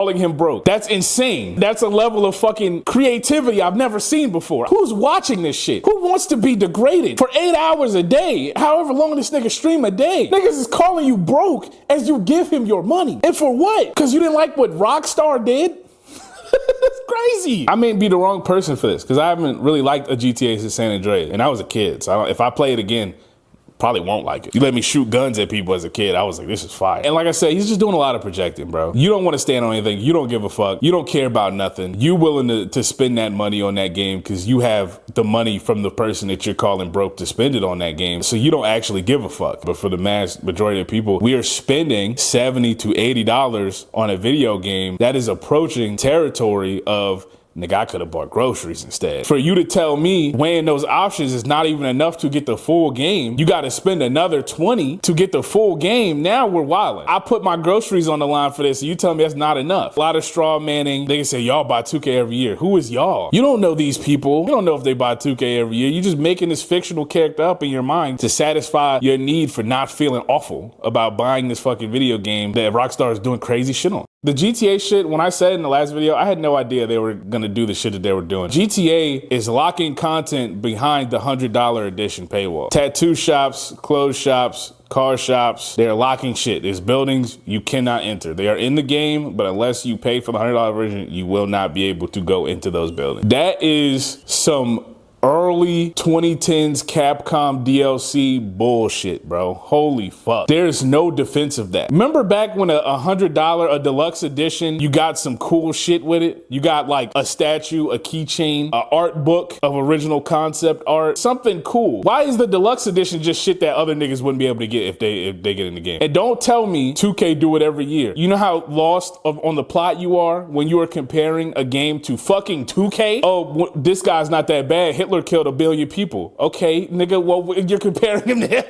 calling him broke. That's insane. That's a level of fucking creativity I've never seen before. Who's watching this shit? Who wants to be degraded for 8 hours a day, however long this nigga stream a day? Niggas is calling you broke as you give him your money. And for what? Because you didn't like what Rockstar did? That's crazy. I may be the wrong person for this because I haven't really liked a GTA since San Andreas, and I was a kid. So if I play it again, probably won't like it. You let me shoot guns at people as a kid. I was like, this is fire. And like I said, he's just doing a lot of projecting, bro. You don't want to stand on anything. You don't give a fuck. You don't care about nothing. You willing to spend that money on that game because you have the money from the person that you're calling broke to spend it on that game. So you don't actually give a fuck. But for the mass majority of people, we are spending $70 to $80 on a video game that is approaching territory of, nigga, I could have bought groceries instead. For you to tell me weighing those options is not even enough to get the full game, you got to spend another 20 to get the full game. Now we're wilding. I put my groceries on the line for this, and you tell me that's not enough. A lot of straw manning. They can say y'all buy 2K every year. Who is y'all? You don't know these people. You don't know if they buy 2K every year. You're just making this fictional character up in your mind to satisfy your need for not feeling awful about buying this fucking video game that Rockstar is doing crazy shit on. The GTA shit, when I said in the last video, I had no idea they were gonna do the shit that they were doing. GTA is locking content behind the $100 edition paywall. Tattoo shops, clothes shops, car shops, they're locking shit. There's buildings you cannot enter. They are in the game, but unless you pay for the $100 version, you will not be able to go into those buildings. That is some early 2010s Capcom DLC bullshit, bro. Holy fuck. There's no defense of that. Remember back when a $100 a deluxe edition, you got some cool shit with it? You got like a statue, a keychain, an art book of original concept art, something cool. Why is the deluxe edition just shit that other niggas wouldn't be able to get if they get in the game? And don't tell me 2K do it every year. You know how lost on the plot you are when you are comparing a game to fucking 2K? Oh, this guy's not that bad. Hitler killed 1 billion people. Okay, nigga, well, you're comparing him to him.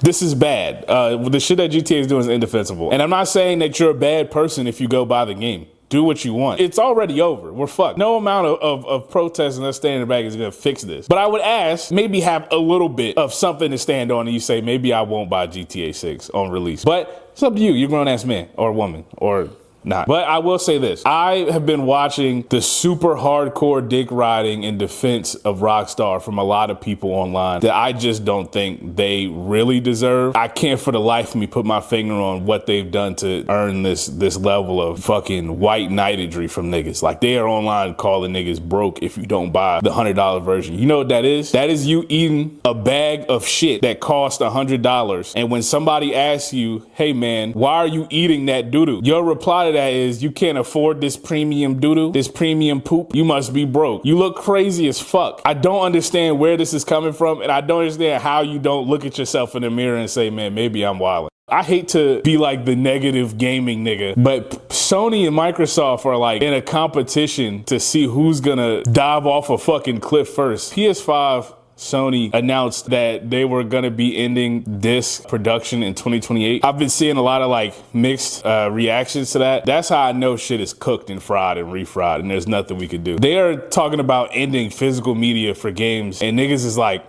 This is bad. The shit that GTA is doing is indefensible. And I'm not saying that you're a bad person if you go buy the game. Do what you want. It's already over. We're fucked. No amount of protest and us standing in the back is gonna fix this. But I would ask, maybe have a little bit of something to stand on and you say, maybe I won't buy GTA 6 on release. But it's up to you. You're a grown-ass man or woman or not. But I will say this. I have been watching the super hardcore dick riding in defense of Rockstar from a lot of people online that I just don't think they really deserve. I can't for the life of me put my finger on what they've done to earn this level of fucking white knightedry from niggas. Like, they are online calling niggas broke if you don't buy the $100 version. You know what that is? That is you eating a bag of shit that costs $100. And when somebody asks you, hey man, why are you eating that doo-doo? Your reply to that is, you can't afford this premium doo-doo, this premium poop, you must be broke. You look crazy as fuck. I don't understand where this is coming from, and I don't understand how you don't look at yourself in the mirror and say, man, maybe I'm wilding. I hate to be like the negative gaming nigga, but Sony and Microsoft are like in a competition to see who's gonna dive off a fucking cliff first. PS5, Sony announced that they were gonna be ending disc production in 2028. I've been seeing a lot of like mixed reactions to that. That's how I know shit is cooked and fried and refried and there's nothing we can do. They are talking about ending physical media for games and niggas is like,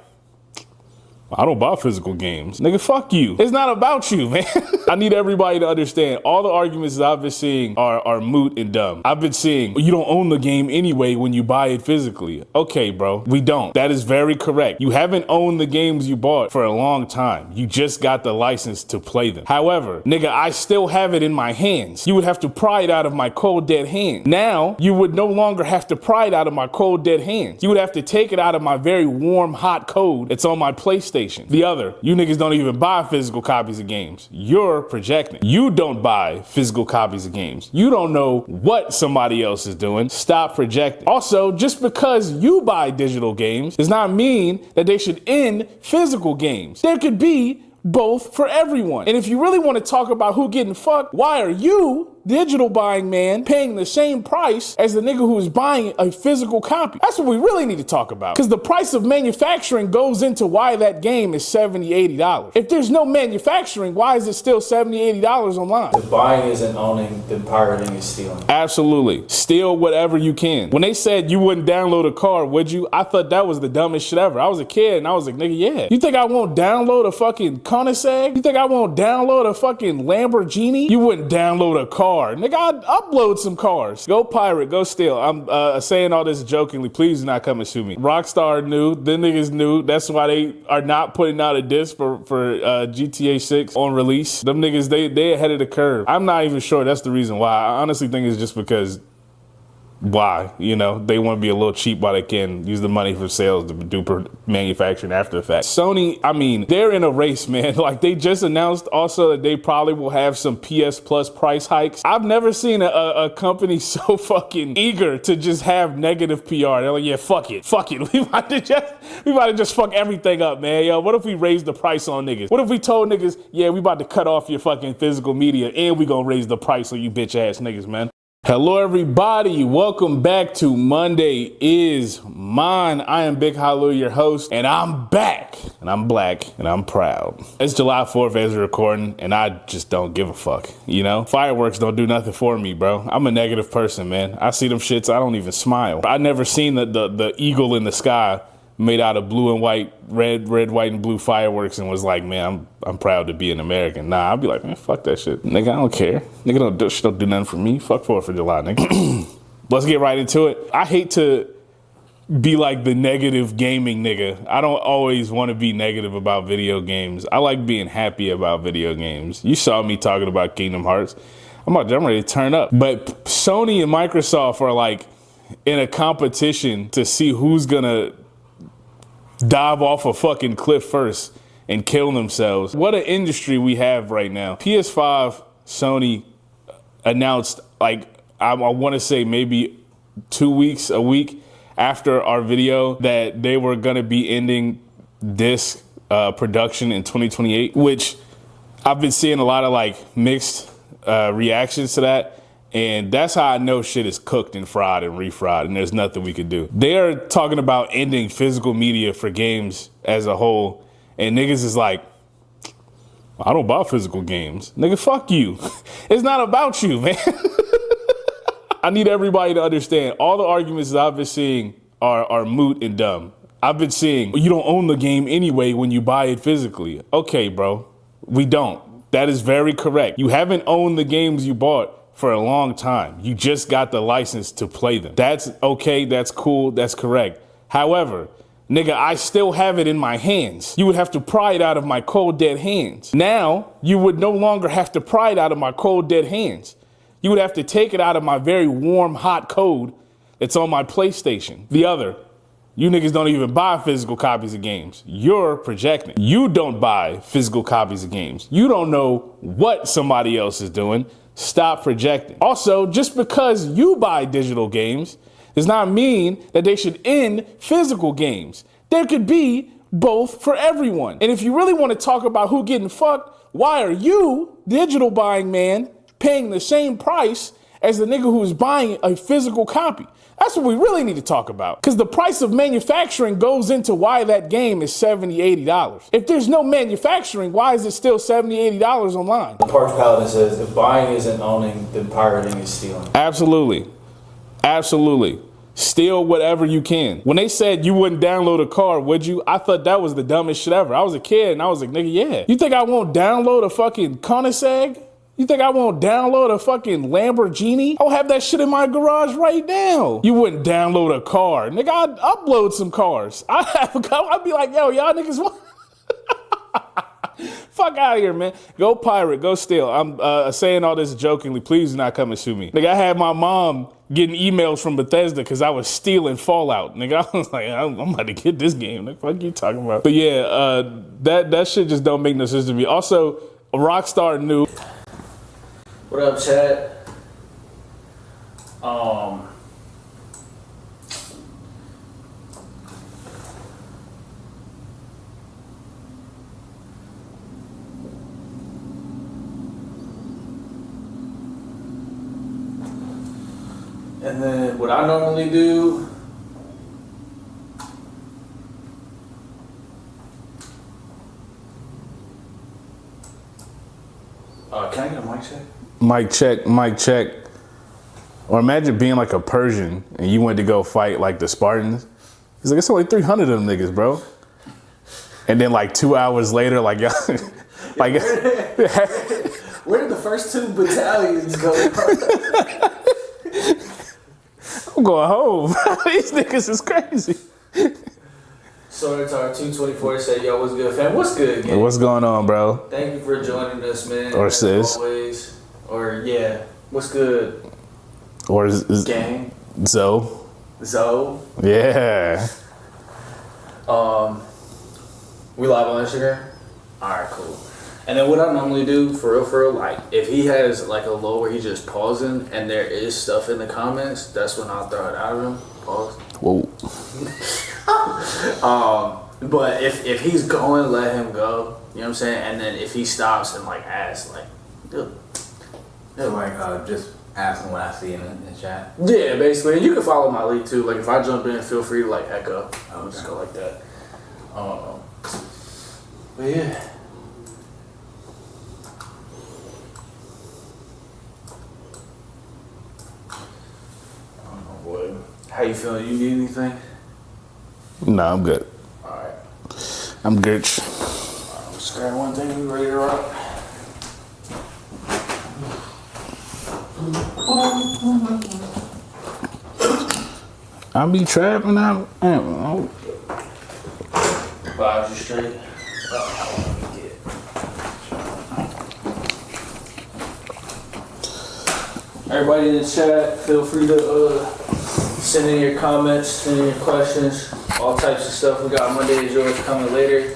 I don't buy physical games. Nigga, fuck you. It's not about you, man. I need everybody to understand all the arguments that I've been seeing are moot and dumb. I've been seeing, you don't own the game anyway when you buy it physically. Okay, bro, we don't. That is very correct. You haven't owned the games you bought for a long time. You just got the license to play them. However, nigga, I still have it in my hands. You would have to pry it out of my cold, dead hand. Now, you would no longer have to pry it out of my cold, dead hands. You would have to take it out of my very warm, hot code that's on my PlayStation. The other, you niggas don't even buy physical copies of games. You're projecting. You don't buy physical copies of games. You don't know what somebody else is doing. Stop projecting. Also, just because you buy digital games does not mean that they should end physical games. There could be both for everyone. And if you really want to talk about who getting fucked, why are you, digital buying man, paying the same price as the nigga who is buying a physical copy? That's what we really need to talk about. Because the price of manufacturing goes into why that game is $70, $80. If there's no manufacturing, why is it still $70, $80 online? The buying isn't owning, the pirating is stealing. Absolutely. Steal whatever you can. When they said you wouldn't download a car, would you? I thought that was the dumbest shit ever. I was a kid and I was like, nigga, yeah. You think I won't download a fucking Koenigsegg? You think I won't download a fucking Lamborghini? You wouldn't download a car car. Nigga, I'd upload some cars. Go pirate, go steal. I'm saying all this jokingly. Please do not come and sue me. Rockstar knew, the niggas knew. That's why they are not putting out a disc for GTA 6 on release. Them niggas, they ahead of the curve. I'm not even sure that's the reason why. I honestly think it's just because why, you know, they want to be a little cheap while they can use the money for sales to do manufacturing after the fact. Sony, I mean, they're in a race, man. Like, they just announced also that they probably will have some PS Plus price hikes. I've never seen a company so fucking eager to just have negative PR. They're like, yeah, fuck it. We about to just fuck everything up, man. Yo, what if we raise the price on niggas? What if we told niggas, yeah, we about to cut off your fucking physical media and we gonna raise the price on you bitch ass niggas, man? Hello, everybody. Welcome back to Monday is Mine. I am Big Halu, your host, and I'm back. And I'm black, and I'm proud. It's July 4th as we're recording, and I just don't give a fuck, you know? Fireworks don't do nothing for me, bro. I'm a negative person, man. I see them shits, I don't even smile. I never seen the eagle in the sky made out of blue and white, red, white, and blue fireworks and was like, man, I'm proud to be an American. Nah, I'll be like, man, fuck that shit. Nigga, I don't care. Nigga, don't do nothing for me. Fuck 4th of July, nigga. Let's get right into it. I hate to be like the negative gaming nigga. I don't always want to be negative about video games. I like being happy about video games. You saw me talking about Kingdom Hearts. I'm ready to turn up. But Sony and Microsoft are like in a competition to see who's gonna dive off a fucking cliff first and kill themselves. What an industry we have right now. PS5, Sony announced, like, I want to say maybe 2 weeks, a week after our video, that they were going to be ending disc production in 2028, which I've been seeing a lot of like mixed reactions to that. And that's how I know shit is cooked and fried and refried, and there's nothing we could do. They are talking about ending physical media for games as a whole, and niggas is like, I don't buy physical games. Nigga, fuck you. It's not about you, man. I need everybody to understand, all the arguments that I've been seeing are moot and dumb. I've been seeing, you don't own the game anyway when you buy it physically. Okay, bro, we don't. That is very correct. You haven't owned the games you bought for a long time. You just got the license to play them. That's okay, that's cool, that's correct. However, nigga, I still have it in my hands. You would have to pry it out of my cold, dead hands. Now, you would no longer have to pry it out of my cold, dead hands. You would have to take it out of my very warm, hot code that's on my PlayStation. The other, you niggas don't even buy physical copies of games. You're projecting. You don't buy physical copies of games. You don't know what somebody else is doing. Stop projecting. Also, just because you buy digital games does not mean that they should end physical games. There could be both for everyone. And if you really want to talk about who getting fucked, why are you, digital buying man, paying the same price as the nigga who is buying a physical copy? That's what we really need to talk about. Because the price of manufacturing goes into why that game is $70, $80. If there's no manufacturing, why is it still $70, $80 online? Parks Paladin says, if buying isn't owning, then pirating is stealing. Absolutely. Absolutely. Steal whatever you can. When they said you wouldn't download a car, would you? I thought that was the dumbest shit ever. I was a kid and I was like, nigga, yeah. You think I won't download a fucking Koenigsegg? You think I won't download a fucking Lamborghini? I'll have that shit in my garage right now. You wouldn't download a car. Nigga, I'd upload some cars. I'd be like, yo, y'all niggas want... Fuck out of here, man. Go pirate, go steal. I'm saying all this jokingly. Please do not come and sue me. Nigga, I had my mom getting emails from Bethesda because I was stealing Fallout. Nigga, I was like, I'm about to get this game. What the fuck you talking about? But yeah, that shit just don't make no sense to me. Also, Rockstar knew... What up, chat? And then what I normally do, can I get a mic check? Mic check, mic check. Or imagine being like a Persian and you went to go fight like the Spartans. He's like, it's only 300 of them niggas, bro. And then like 2 hours later, like y'all, like Where did the first 2 battalions go? I'm going home. These niggas is crazy. Sonatar 224 said, "Yo, what's good, fam? What's good, gang? What's going on, bro? Thank you for joining us, man. Or as sis. always. Or yeah, what's good, Or is gang? Zoe? Zoe. Yeah. We live on Instagram. All right, cool. And then what I normally do, for real, like if he has like a low where he's just pausing and there is stuff in the comments, that's when I'll throw it out of him. Pause. Whoa. But if he's going, let him go. You know what I'm saying? And then if he stops and like asks, like, dude. So like, just asking what I see in the chat. Yeah, basically. And you can follow my lead too. Like if I jump in, feel free to like echo. I'll just go like that. But yeah. I don't know, boy. How you feeling? You need anything? No, I'm good. Alright. I'm good. Let's grab one thing. We ready to rock? I be trapping out. Vibes you straight. Everybody in the chat, feel free to send in your comments, send in your questions, all types of stuff. We got Monday is Yours coming later.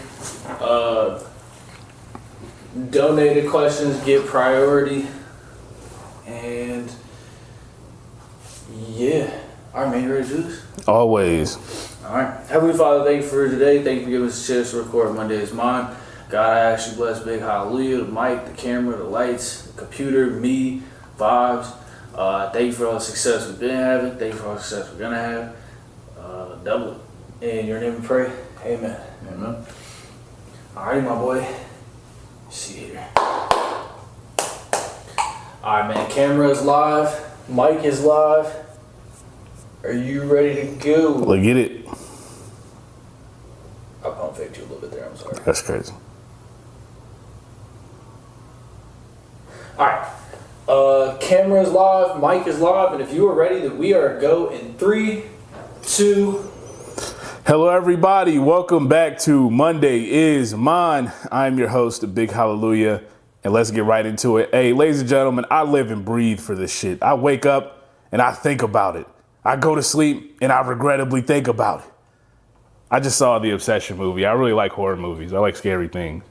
Donated questions get priority. And yeah, all right, man, you ready to do this? Always. All right. Heavenly Father, thank you for today. Thank you for giving us a chance to record Monday is Mine. God, I ask you bless big hallelujah, the mic, the camera, the lights, the computer, me, vibes. Thank you for all the success we've been having. Thank you for all the success we're going to have. Double it. In your name we pray. Amen. Amen. All right, my boy. Let's see here. All right, man. Camera is live. Mic is live. Are you ready to go? Look at it. I pump faked you a little bit there. I'm sorry. That's crazy. All right. Camera is live. Mic is live. And if you are ready, then we are go in 3, 2. Hello, everybody. Welcome back to Monday is Mine. I'm your host, the Big Hallelujah, and let's get right into it. Hey, ladies and gentlemen, I live and breathe for this shit. I wake up and I think about it. I go to sleep and I regrettably think about it. I just saw the Obsession movie. I really like horror movies. I like scary things.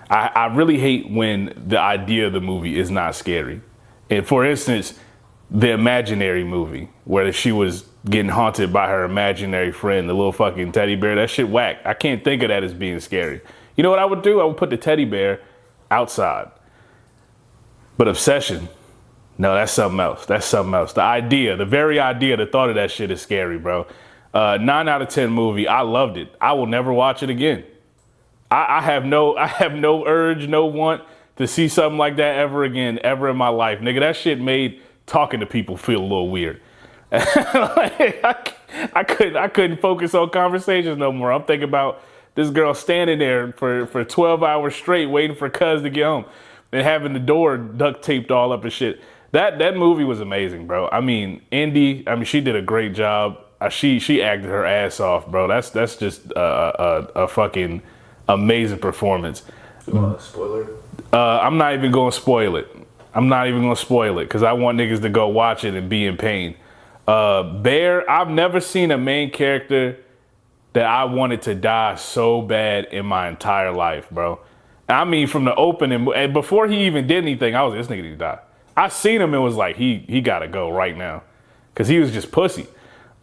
I really hate when the idea of the movie is not scary. And for instance, the Imaginary movie, where she was getting haunted by her imaginary friend, the little fucking teddy bear. That shit whack. I can't think of that as being scary. You know what I would do? I would put the teddy bear outside. But Obsession, no, that's something else. That's something else. The idea, the very idea, the thought of that shit is scary, bro. 9 out of 10 movie. I loved it. I will never watch it again. I have no urge, no want to see something like that ever again, ever in my life. Nigga, that shit made talking to people feel a little weird. I couldn't focus on conversations no more. I'm thinking about this girl standing there for 12 hours straight waiting for Cuz to get home and having the door duct taped all up and shit. That movie was amazing, bro. I mean, Indy, she did a great job. She acted her ass off, bro. That's just a fucking amazing performance. Spoiler. I'm not even gonna spoil it. Because I want niggas to go watch it and be in pain. Bear, I've never seen a main character that I wanted to die so bad in my entire life, bro. I mean, from the opening, and before he even did anything, I was like, this nigga need to die. I seen him and was like, he gotta go right now. Because he was just pussy.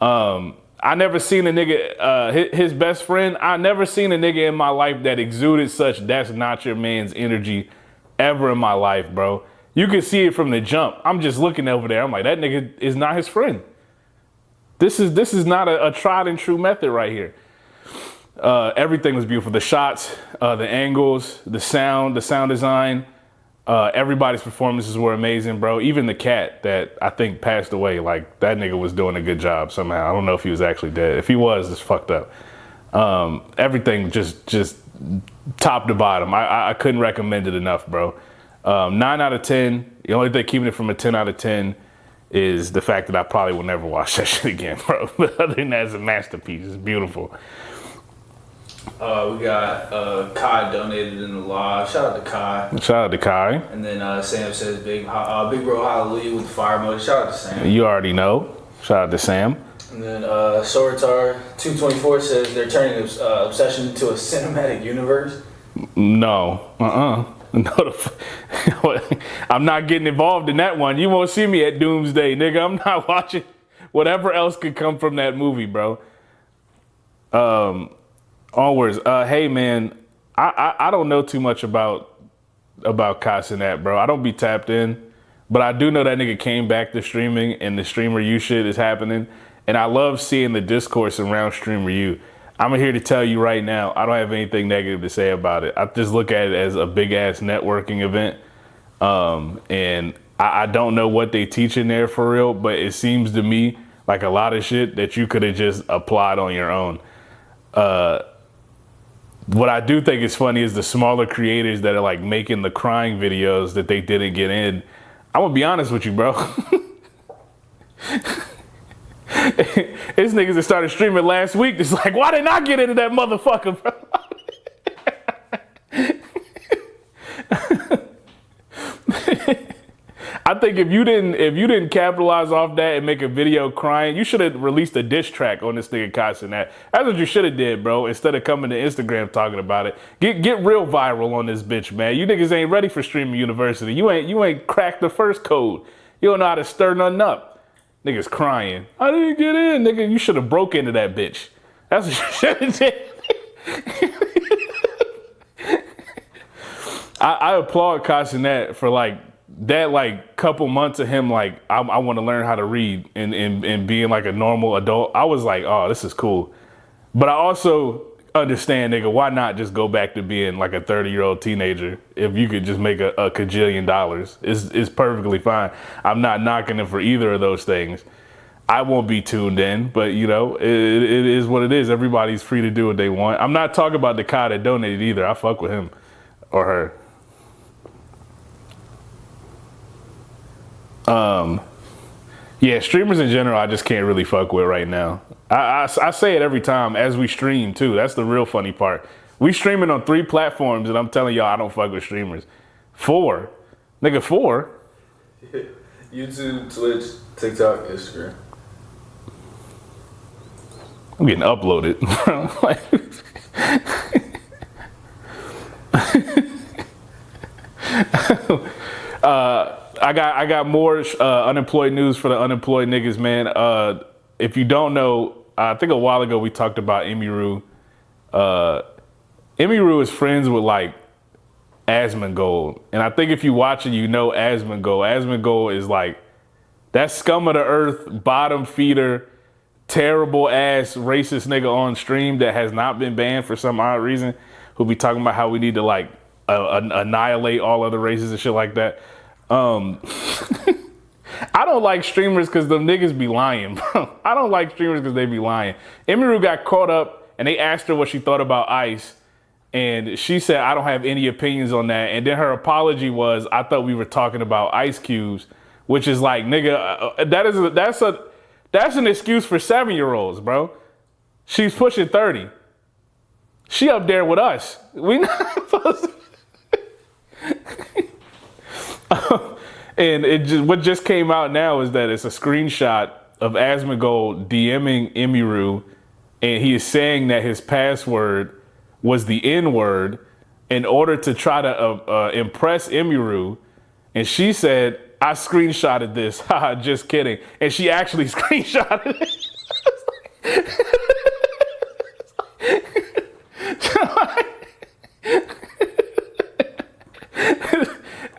I never seen a nigga, his best friend, I never seen a nigga in my life that exuded such that's not your man's energy ever in my life, bro. You can see it from the jump. I'm just looking over there. I'm like, that nigga is not his friend. This is not a tried and true method right here. Everything was beautiful. The shots, the angles, the sound design, everybody's performances were amazing, bro. Even the cat that I think passed away, like that nigga was doing a good job somehow. I don't know if he was actually dead. If he was, it's fucked up. Everything just top to bottom. I couldn't recommend it enough, bro. 9 out of 10. The only thing keeping it from a 10 out of 10 is the fact that I probably will never watch that shit again, bro. But other than that, it's a masterpiece. It's beautiful. We got Kai donated in the live. Shout out to Kai. Shout out to Kai. And then Sam says big bro hallelujah with the fire emoji. Shout out to Sam. You already know. Shout out to Sam. And then Soritar 224 says they're turning Obsession into a cinematic universe. No. No, I'm not getting involved in that one. You won't see me at Doomsday, nigga. I'm not watching whatever else could come from that movie, bro. Onwards. Hey man, I don't know too much about Kai Cenat, bro. I don't be tapped in, but I do know that nigga came back to streaming and the Streamer U shit is happening. And I love seeing the discourse around Streamer U. I'm here to tell you right now, I don't have anything negative to say about it. I just look at it as a big ass networking event. And I don't know what they teach in there for real, but it seems to me like a lot of shit that you could have just applied on your own. What I do think is funny is the smaller creators that are like making the crying videos that they didn't get in. I'm gonna be honest with you, bro. It's niggas that started streaming last week. It's like, why didn't I get into that motherfucker, bro? I think if you didn't capitalize off that and make a video crying, you should have released a diss track on this nigga Kai Cenat. That's what you should have did, bro. Instead of coming to Instagram talking about it, get real viral on this bitch, man. You niggas ain't ready for Streaming University. You ain't cracked the first code. You don't know how to stir nothing up. Niggas crying. I didn't get in, nigga. You should have broke into that bitch. That's what you should have did. I applaud Kai Cenat for like that, like couple months of him like I want to learn how to read and being like a normal adult. I was like, oh, this is cool. But I also understand, nigga, why not just go back to being like a 30-year-old teenager if you could just make a cajillion dollars? It's perfectly fine. I'm not knocking him for either of those things. I won't be tuned in, but you know, it is what it is. Everybody's free to do what they want. I'm not talking about the Kai that donated either. I fuck with him or her. Yeah, streamers in general, I just can't really fuck with right now. I say it every time as we stream too. That's the real funny part. We streaming on 3 platforms and I'm telling y'all I don't fuck with streamers. 4. Nigga, 4. YouTube, Twitch, TikTok, Instagram. I'm getting uploaded. I got more unemployed news for the unemployed niggas, man. If you don't know, I think a while ago we talked about Emiru. Emiru is friends with like Asmongold, and I think if you watch it, you know Asmongold. Asmongold is like that scum of the earth, bottom feeder, terrible ass racist nigga on stream that has not been banned for some odd reason, who be talking about how we need to like annihilate all other races and shit like that. I don't like streamers because them niggas be lying, bro. I don't like streamers because they be lying. Emiru got caught up and they asked her what she thought about ICE. And she said, I don't have any opinions on that. And then her apology was, I thought we were talking about ice cubes, which is like, nigga, that's an excuse for 7-year-olds, bro. She's pushing 30. She up there with us. We not supposed to. And what just came out now is that it's a screenshot of Asmongold DMing Emiru, and he is saying that his password was the N-word in order to try to impress Emiru. And she said, I screenshotted this. Haha, just kidding. And she actually screenshotted it.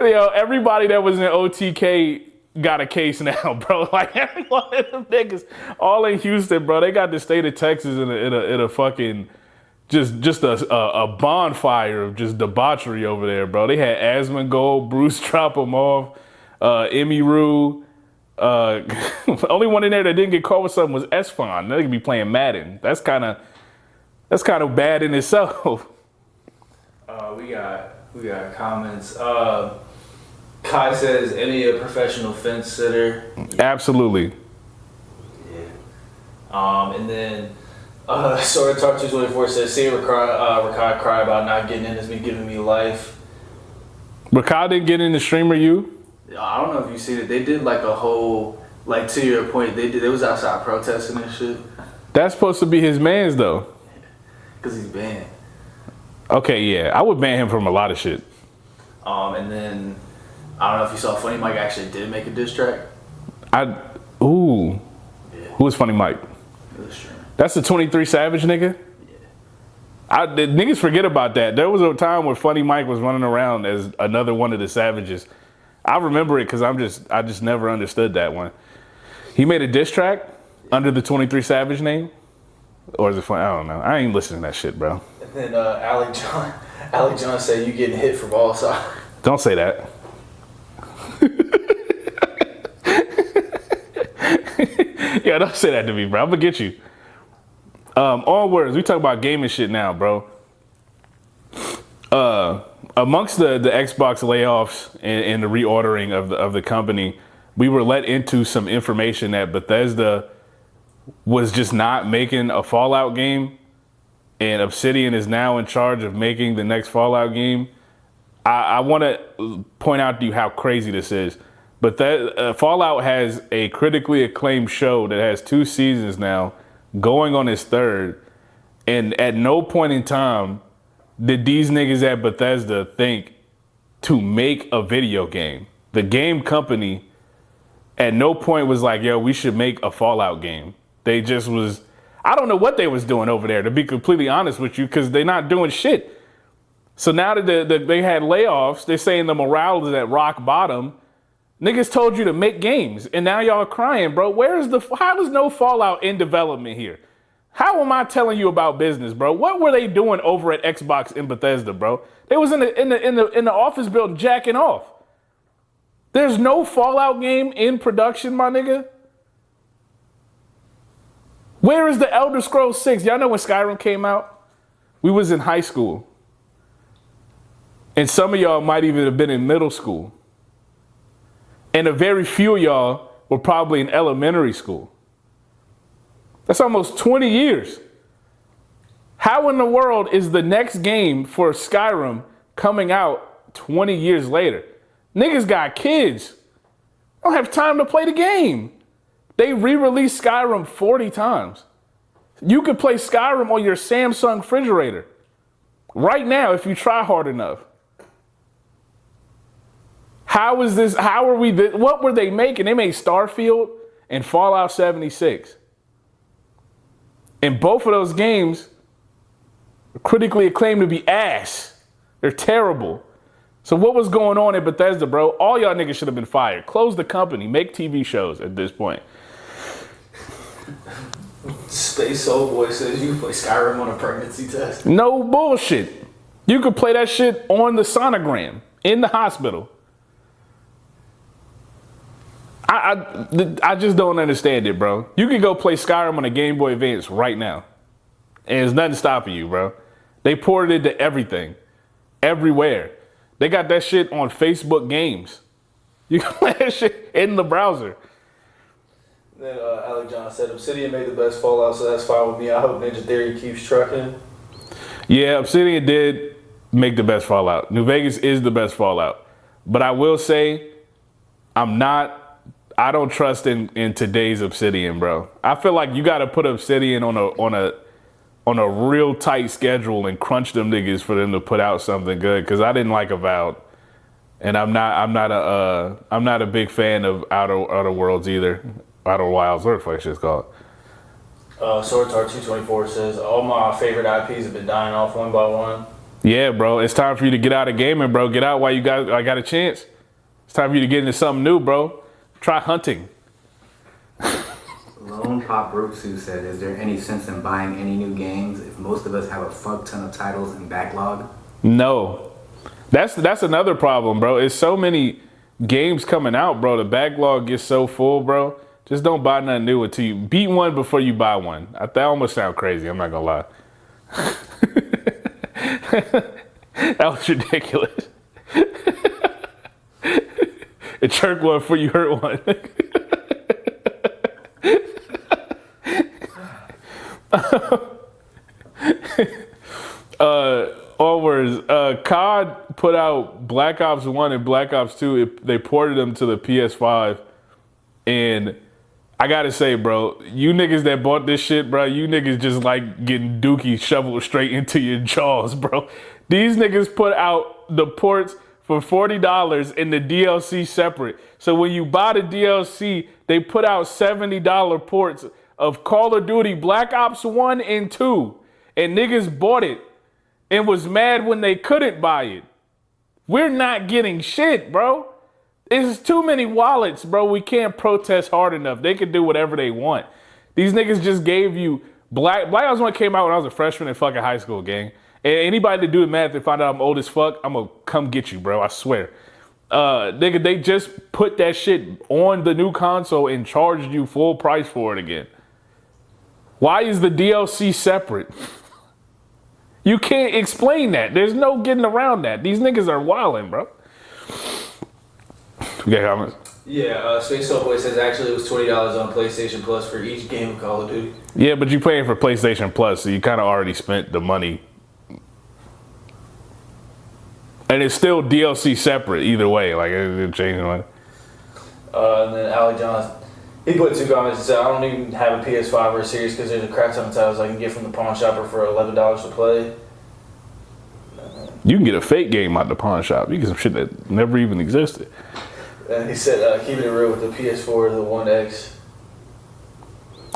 Yo, everybody that was in OTK got a case now, bro. Like every one of them niggas, all in Houston, bro. They got the state of Texas in a fucking just a bonfire of just debauchery over there, bro. They had Asmongold, Bruce drop him off, Emiru. The only one in there that didn't get caught with something was Esfon. They could be playing Madden. That's kind of bad in itself. We got comments. Kai says, any a professional fence sitter. Absolutely. Yeah. And then Sword Talk 224 says, seeing Rakai cry about not getting in has been giving me life. Rakai didn't get in the stream, or you? I don't know if you seen it. They did like a whole, like to your point, they was outside protesting and shit. That's supposed to be his man's though. Because he's banned. Okay, yeah. I would ban him from a lot of shit. And then, I don't know if you saw Funny Mike actually did make a diss track. Ooh. Yeah. Who is Funny Mike? It was true. That's the 23 Savage nigga? The niggas forget about that. There was a time where Funny Mike was running around as another one of the Savages. I remember it because I just never understood that one. He made a diss track under the 23 Savage name? Or is it funny? I don't know. I ain't listening to that shit, bro. And then Alec John said you getting hit from all sides. Don't say that. Yeah, don't say that to me, bro. I'm gonna get you. All words. We talk about gaming shit now, bro. Amongst the Xbox layoffs and the reordering of the company, we were let into some information that Bethesda was just not making a Fallout game, and Obsidian is now in charge of making the next Fallout game. I want to point out to you how crazy this is. But Fallout has a critically acclaimed show that has 2 seasons now, going on its 3rd, and at no point in time did these niggas at Bethesda think to make a video game. The game company at no point was like, yo, we should make a Fallout game. They just was, I don't know what they was doing over there, to be completely honest with you, because they're not doing shit. So now that they had layoffs, they're saying the morale is at rock bottom. Niggas told you to make games, and now y'all are crying, bro. How is no Fallout in development here? How am I telling you about business, bro? What were they doing over at Xbox in Bethesda, bro? They was in the office building jacking off. There's no Fallout game in production, my nigga. Where is the Elder Scrolls 6? Y'all know when Skyrim came out? We was in high school. And some of y'all might even have been in middle school. And a very few of y'all were probably in elementary school. That's almost 20 years. How in the world is the next game for Skyrim coming out 20 years later? Niggas got kids. Don't have time to play the game. They re-released Skyrim 40 times. You could play Skyrim on your Samsung refrigerator right now if you try hard enough. How is this? How are we? What were they making? They made Starfield and Fallout 76. And both of those games are critically acclaimed to be ass. They're terrible. So what was going on at Bethesda, bro? All y'all niggas should have been fired. Close the company. Make TV shows at this point. Space Soul Boy says you play Skyrim on a pregnancy test. No bullshit. You could play that shit on the sonogram in the hospital. I just don't understand it, bro. You can go play Skyrim on a Game Boy Advance right now. And there's nothing stopping you, bro. They ported it to everything. Everywhere. They got that shit on Facebook Games. You can play that shit in the browser. Then Alec John said Obsidian made the best Fallout, so that's fine with me. I hope Ninja Theory keeps trucking. Yeah, Obsidian did make the best Fallout. New Vegas is the best Fallout. But I will say, I don't trust in today's Obsidian, bro. I feel like you got to put Obsidian on a real tight schedule and crunch them niggas for them to put out something good. Because I didn't like Avowed, and I'm not a big fan of Outer Worlds either. Outer Wilds, what the fuck shit's called. Swordtar 224 says all my favorite IPs have been dying off one by one. Yeah, bro. It's time for you to get out of gaming, bro. Get out while I got a chance. It's time for you to get into something new, bro. Try hunting. Lone Pop Rootsu said, is there any sense in buying any new games if most of us have a fuck ton of titles in backlog? No. That's another problem, bro. It's so many games coming out, bro. The backlog gets so full, bro. Just don't buy nothing new until you beat one before you buy one. That almost sounds crazy. I'm not gonna lie. That was ridiculous. A jerk one for you hurt one. All words. COD put out Black Ops 1 and Black Ops 2. They ported them to the PS5. And I gotta say, bro, you niggas that bought this shit, bro, you niggas just like getting dookie shoveled straight into your jaws, bro. These niggas put out the ports for $40 and the DLC separate. So when you buy the DLC, they put out $70 ports of Call of Duty Black Ops 1 and 2. And niggas bought it and was mad when they couldn't buy it. We're not getting shit, bro. It's too many wallets, bro. We can't protest hard enough. They can do whatever they want. These niggas just gave you Black Ops 1 came out when I was a freshman in fucking high school, gang. And anybody that do the math and find out I'm old as fuck, I'm gonna come get you, bro. I swear. Nigga, they just put that shit on the new console and charged you full price for it again. Why is the DLC separate? You can't explain that. There's no getting around that. These niggas are wildin', bro. You got comments? Yeah, Space Soulboy says actually it was $20 on PlayStation Plus for each game of Call of Duty. Yeah, but you paying for PlayStation Plus, so you kind of already spent the money. And it's still DLC separate either way. Like, it changing money. And then Alec John, he put 2 comments and said, I don't even have a PS5 or a Series because there's a crap ton of titles I can get from the pawn shop for $11 to play. You can get a fake game out the pawn shop. You can get some shit that never even existed. And he said, keeping it real with the PS4, the One X.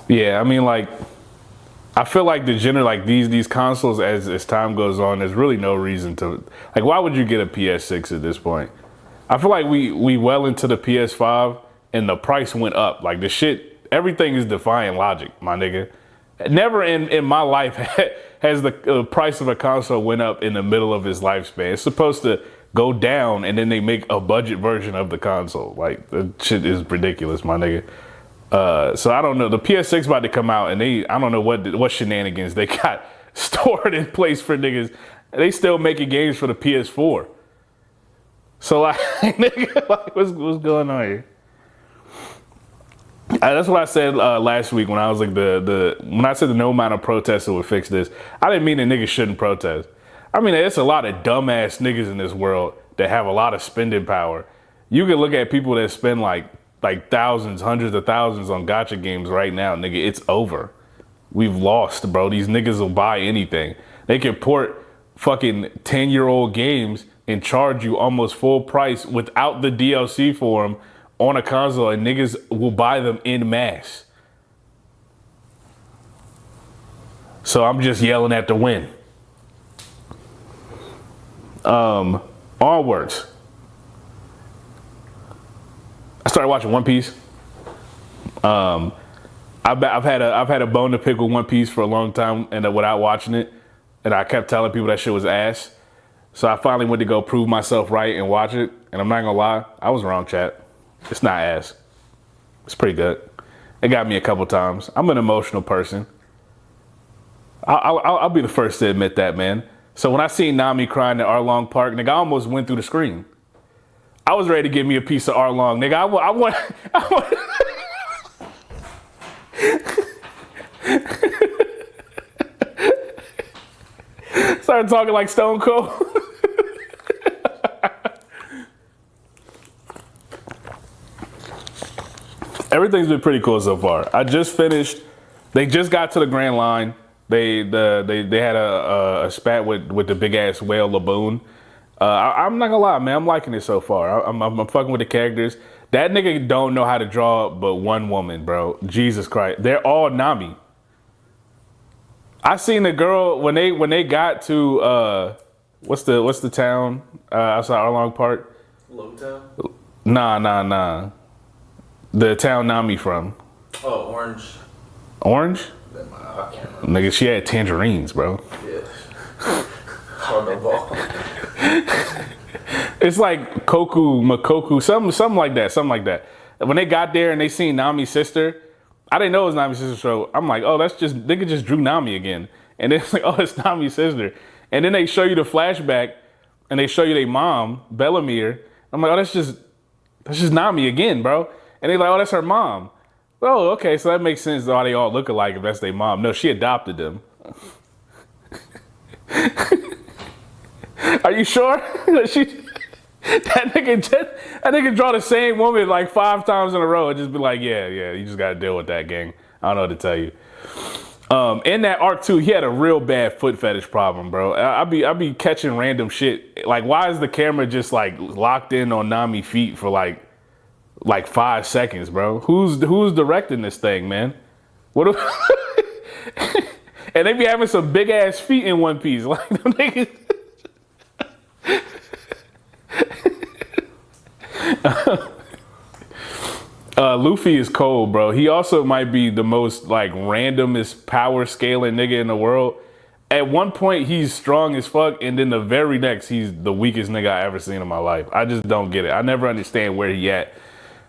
Yeah, I mean, like, I feel like these consoles, as time goes on, there's really no reason to, like, why would you get a PS6 at this point? I feel like we well into the PS5 and the price went up. Like, the shit, everything is defying logic, my nigga. Never in my life has the price of a console went up in the middle of its lifespan. It's supposed to go down and then they make a budget version of the console. Like, the shit is ridiculous, my nigga. So I don't know. The PS6 about to come out and I don't know what shenanigans they got stored in place for niggas. They still making games for the PS4. So like, nigga, like what's going on here? That's what I said last week when I was like when I said the no amount of protesting would fix this. I didn't mean that niggas shouldn't protest. I mean, there's a lot of dumbass niggas in this world that have a lot of spending power. You can look at people that spend like thousands, hundreds of thousands on gacha games right now, nigga. It's over. We've lost, bro. These niggas will buy anything. They can port fucking 10-year-old games and charge you almost full price without the DLC for them on a console, and niggas will buy them en masse. So I'm just yelling at the win. Onwards. I started watching One Piece. I've had a bone to pick with One Piece for a long time, and without watching it, and I kept telling people that shit was ass. So I finally went to go prove myself right and watch it. And I'm not gonna lie, I was wrong, chat. It's not ass. It's pretty good. It got me a couple times. I'm an emotional person. I'll be the first to admit that, man. So when I seen Nami crying at Arlong Park, nigga, I almost went through the screen. I was ready to give me a piece of Arlong, nigga. I want. Started talking like Stone Cold. Everything's been pretty cool so far. I just finished. They just got to the Grand Line. They had a spat with the big ass whale Laboon. I'm not gonna lie, man. I'm liking it so far. I'm fucking with the characters. That nigga don't know how to draw but one woman, bro. Jesus Christ, they're all Nami. I seen the girl when they got to what's the town outside Arlong Park? Lowtown? Nah. The town Nami from. Oh, Orange. Orange? I can't remember. Nigga, she had tangerines, bro. Yeah. Hard no ball. It's like Makoku, something like that. When they got there and they seen Nami's sister, I didn't know it was Nami's sister, so I'm like, oh, nigga just drew Nami again. And then it's like, oh, it's Nami's sister. And then they show you the flashback and they show you their mom, Bellamere. I'm like, oh, that's just That's just Nami again, bro. And they're like, oh, that's her mom. Oh, okay, so that makes sense why they all look alike if that's their mom. No, she adopted them. Are you sure? That nigga draw the same woman like 5 times in a row and just be like, yeah, you just gotta deal with that, gang. I don't know what to tell you. In that arc too, he had a real bad foot fetish problem, bro. I be catching random shit. Like, why is the camera just like locked in on Nami feet for like 5 seconds, bro? Who's directing this thing, man? What? And they be having some big ass feet in One Piece, like them niggas. Luffy is cold, bro. He also might be the most like randomest power scaling nigga in the world. At one point, he's strong as fuck, and then the very next, he's the weakest nigga I ever seen in my life. I just don't get it. I never understand where he at.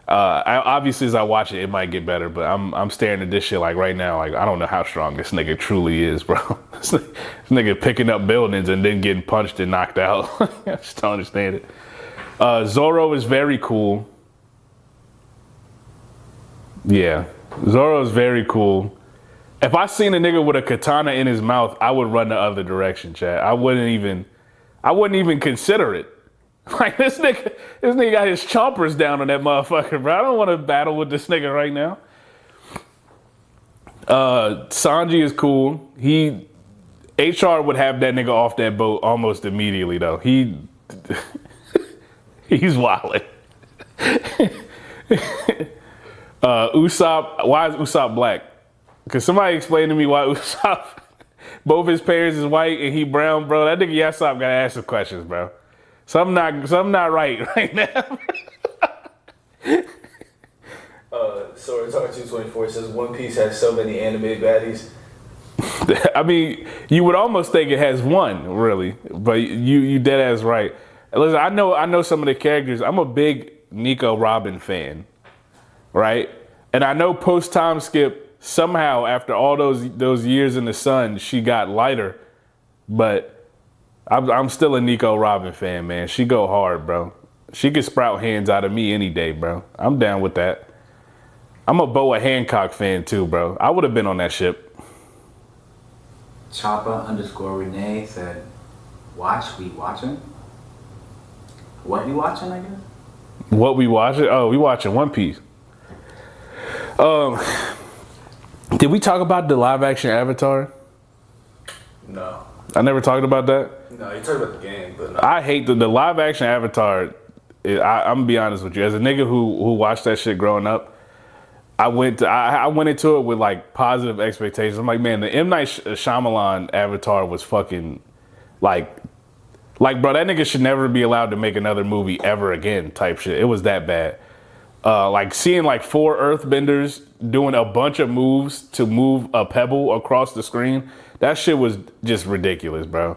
Obviously, as I watch it, it might get better, but I'm staring at this shit like right now. Like, I don't know how strong this nigga truly is, bro. This nigga picking up buildings and then getting punched and knocked out. I just don't understand it. Zoro is very cool. Yeah, Zoro is very cool. If I seen a nigga with a katana in his mouth, I would run the other direction, Chad. I wouldn't even consider it. Like, this nigga got his chompers down on that motherfucker, bro. I don't want to battle with this nigga right now. Sanji is cool. HR would have that nigga off that boat almost immediately, though. He's wildin'. Usopp, why is Usopp black? Because somebody explain to me why Usopp, both his parents is white and he brown, bro. That nigga Usopp gotta ask some questions, bro. Something not right now. Sword Talk 224 says One Piece has so many anime baddies. I mean, you would almost think it has one, really, but you dead ass right. Listen, I know some of the characters. I'm a big Nico Robin fan, right? And I know post time skip somehow after all those years in the sun, she got lighter, but I'm still a Nico Robin fan, man. She go hard, bro. She could sprout hands out of me any day, bro. I'm down with that. I'm a Boa Hancock fan too, bro. I would have been on that ship. Choppa_Renee said, watch, we watching? What we watching, I guess? What we watching? Oh, we watching One Piece. Did we talk about the live action Avatar? No. I never talked about that. No, you talked about the game, but no. I hate the live action Avatar. I'm gonna be honest with you. As a nigga who watched that shit growing up, I went into it with like positive expectations. I'm like, man, the M. Night Shyamalan Avatar was fucking like, bro, that nigga should never be allowed to make another movie ever again type shit. It was that bad. Like seeing like 4 earthbenders doing a bunch of moves to move a pebble across the screen. That shit was just ridiculous, bro.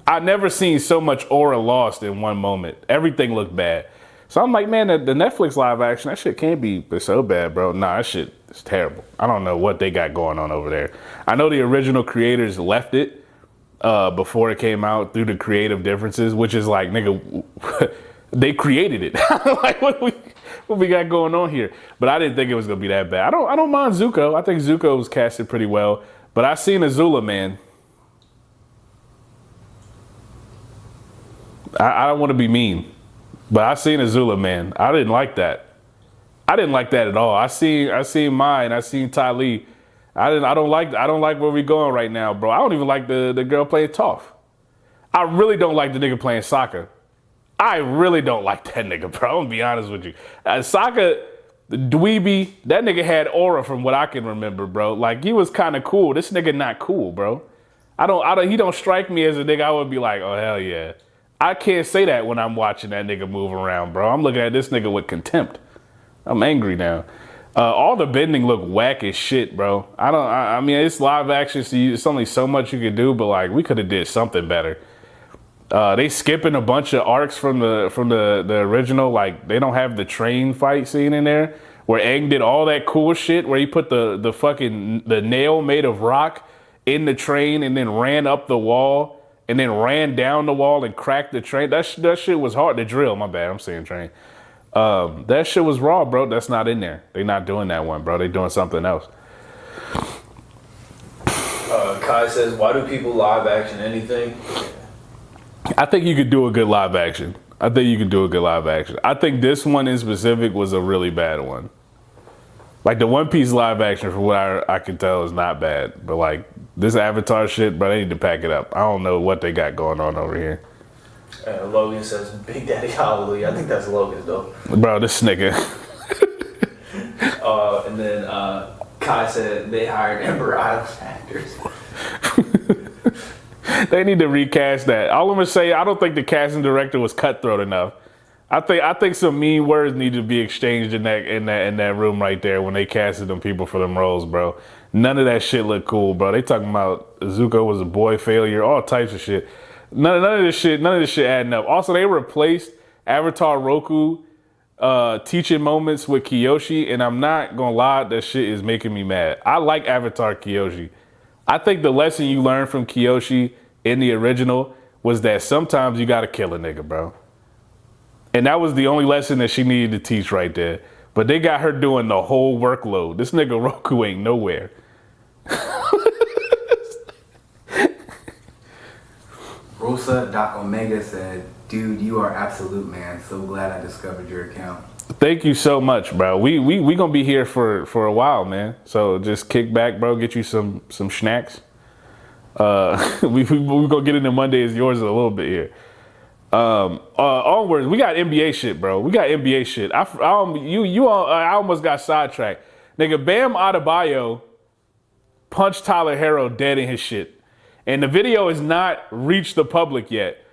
I never seen so much aura lost in one moment. Everything looked bad. So I'm like, man, the Netflix live action, that shit can't be so bad, bro. Nah, that shit is terrible. I don't know what they got going on over there. I know the original creators left it before it came out through the creative differences, which is like, nigga, they created it. Like, what we got going on here? But I didn't think it was gonna be that bad. I don't mind Zuko. I think Zuko was casted pretty well. But I seen Azula, man. I don't want to be mean, but I seen Azula, man. I didn't like that. I didn't like that at all. I seen Mai and I seen Ty Lee. I don't like where we going right now, bro. I don't even like the girl playing Toph. I really don't like the nigga playing Sokka. I really don't like that nigga, bro. I'm gonna be honest with you. Sokka, the dweeby, that nigga had aura from what I can remember, bro. Like, he was kind of cool. This nigga not cool, bro. He don't strike me as a nigga I would be like, oh, hell yeah. I can't say that when I'm watching that nigga move around, bro. I'm looking at this nigga with contempt. I'm angry now. All the bending look whack as shit, bro. I mean, it's live action, so it's only so much you can do, but like, we could have did something better. They skipping a bunch of arcs from the original. Like, they don't have the train fight scene in there where Aang did all that cool shit where he put the fucking nail made of rock in the train and then ran up the wall and then ran down the wall and cracked the train. That shit was hard to drill. My bad, I'm saying train. That shit was raw, bro. That's not in there. They not doing that one, bro. They doing something else. Kai says, why do people live action anything? I think you could do a good live action. I think this one in specific was a really bad one. Like the One Piece live action, from what I can tell, is not bad. But like this Avatar shit, bro, they need to pack it up. I don't know what they got going on over here. Logan says, Big Daddy Hallelujah. I think that's Logan's though. Bro, this nigga. And then Kai said they hired Ember Island actors. They need to recast that. All I'm gonna say, I don't think the casting director was cutthroat enough. I think some mean words need to be exchanged in that room right there when they casted them people for them roles, bro. None of that shit looked cool, bro. They talking about Zuko was a boy failure, all types of shit. None of this shit adding up. Also, they replaced Avatar Roku teaching moments with Kyoshi, and I'm not gonna lie, that shit is making me mad. I like Avatar Kyoshi. I think the lesson you learned from Kyoshi in the original was that sometimes you gotta kill a nigga, bro. And that was the only lesson that she needed to teach right there. But they got her doing the whole workload. This nigga Roku ain't nowhere. Rosa.Omega said, dude, you are absolute, man. So glad I discovered your account. Thank you so much, bro. We gonna be here for a while, man. So just kick back, bro. Get you some snacks. We gonna get into Monday is yours a little bit here. Onwards, we got NBA shit, bro. We got NBA shit. I almost got sidetracked. Nigga, Bam Adebayo punched Tyler Herro dead in his shit. And the video has not reached the public yet.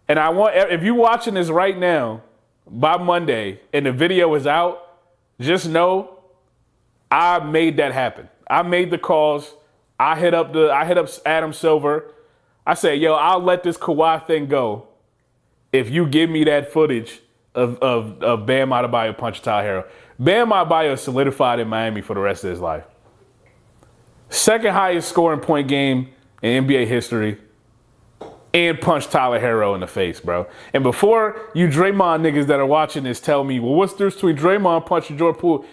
And I want, if you're watching this right now, by Monday, and the video is out, just know I made that happen. I made the calls. I hit up Adam Silver. I said, yo, I'll let this Kawhi thing go if you give me that footage of Bam Adebayo punch Tyler Herro. Bam Adebayo solidified in Miami for the rest of his life. Second highest scoring point game in NBA history, and punched Tyler Herro in the face, bro. And before you Draymond niggas that are watching this tell me, well, what's the difference between Draymond punching Jordan Poole?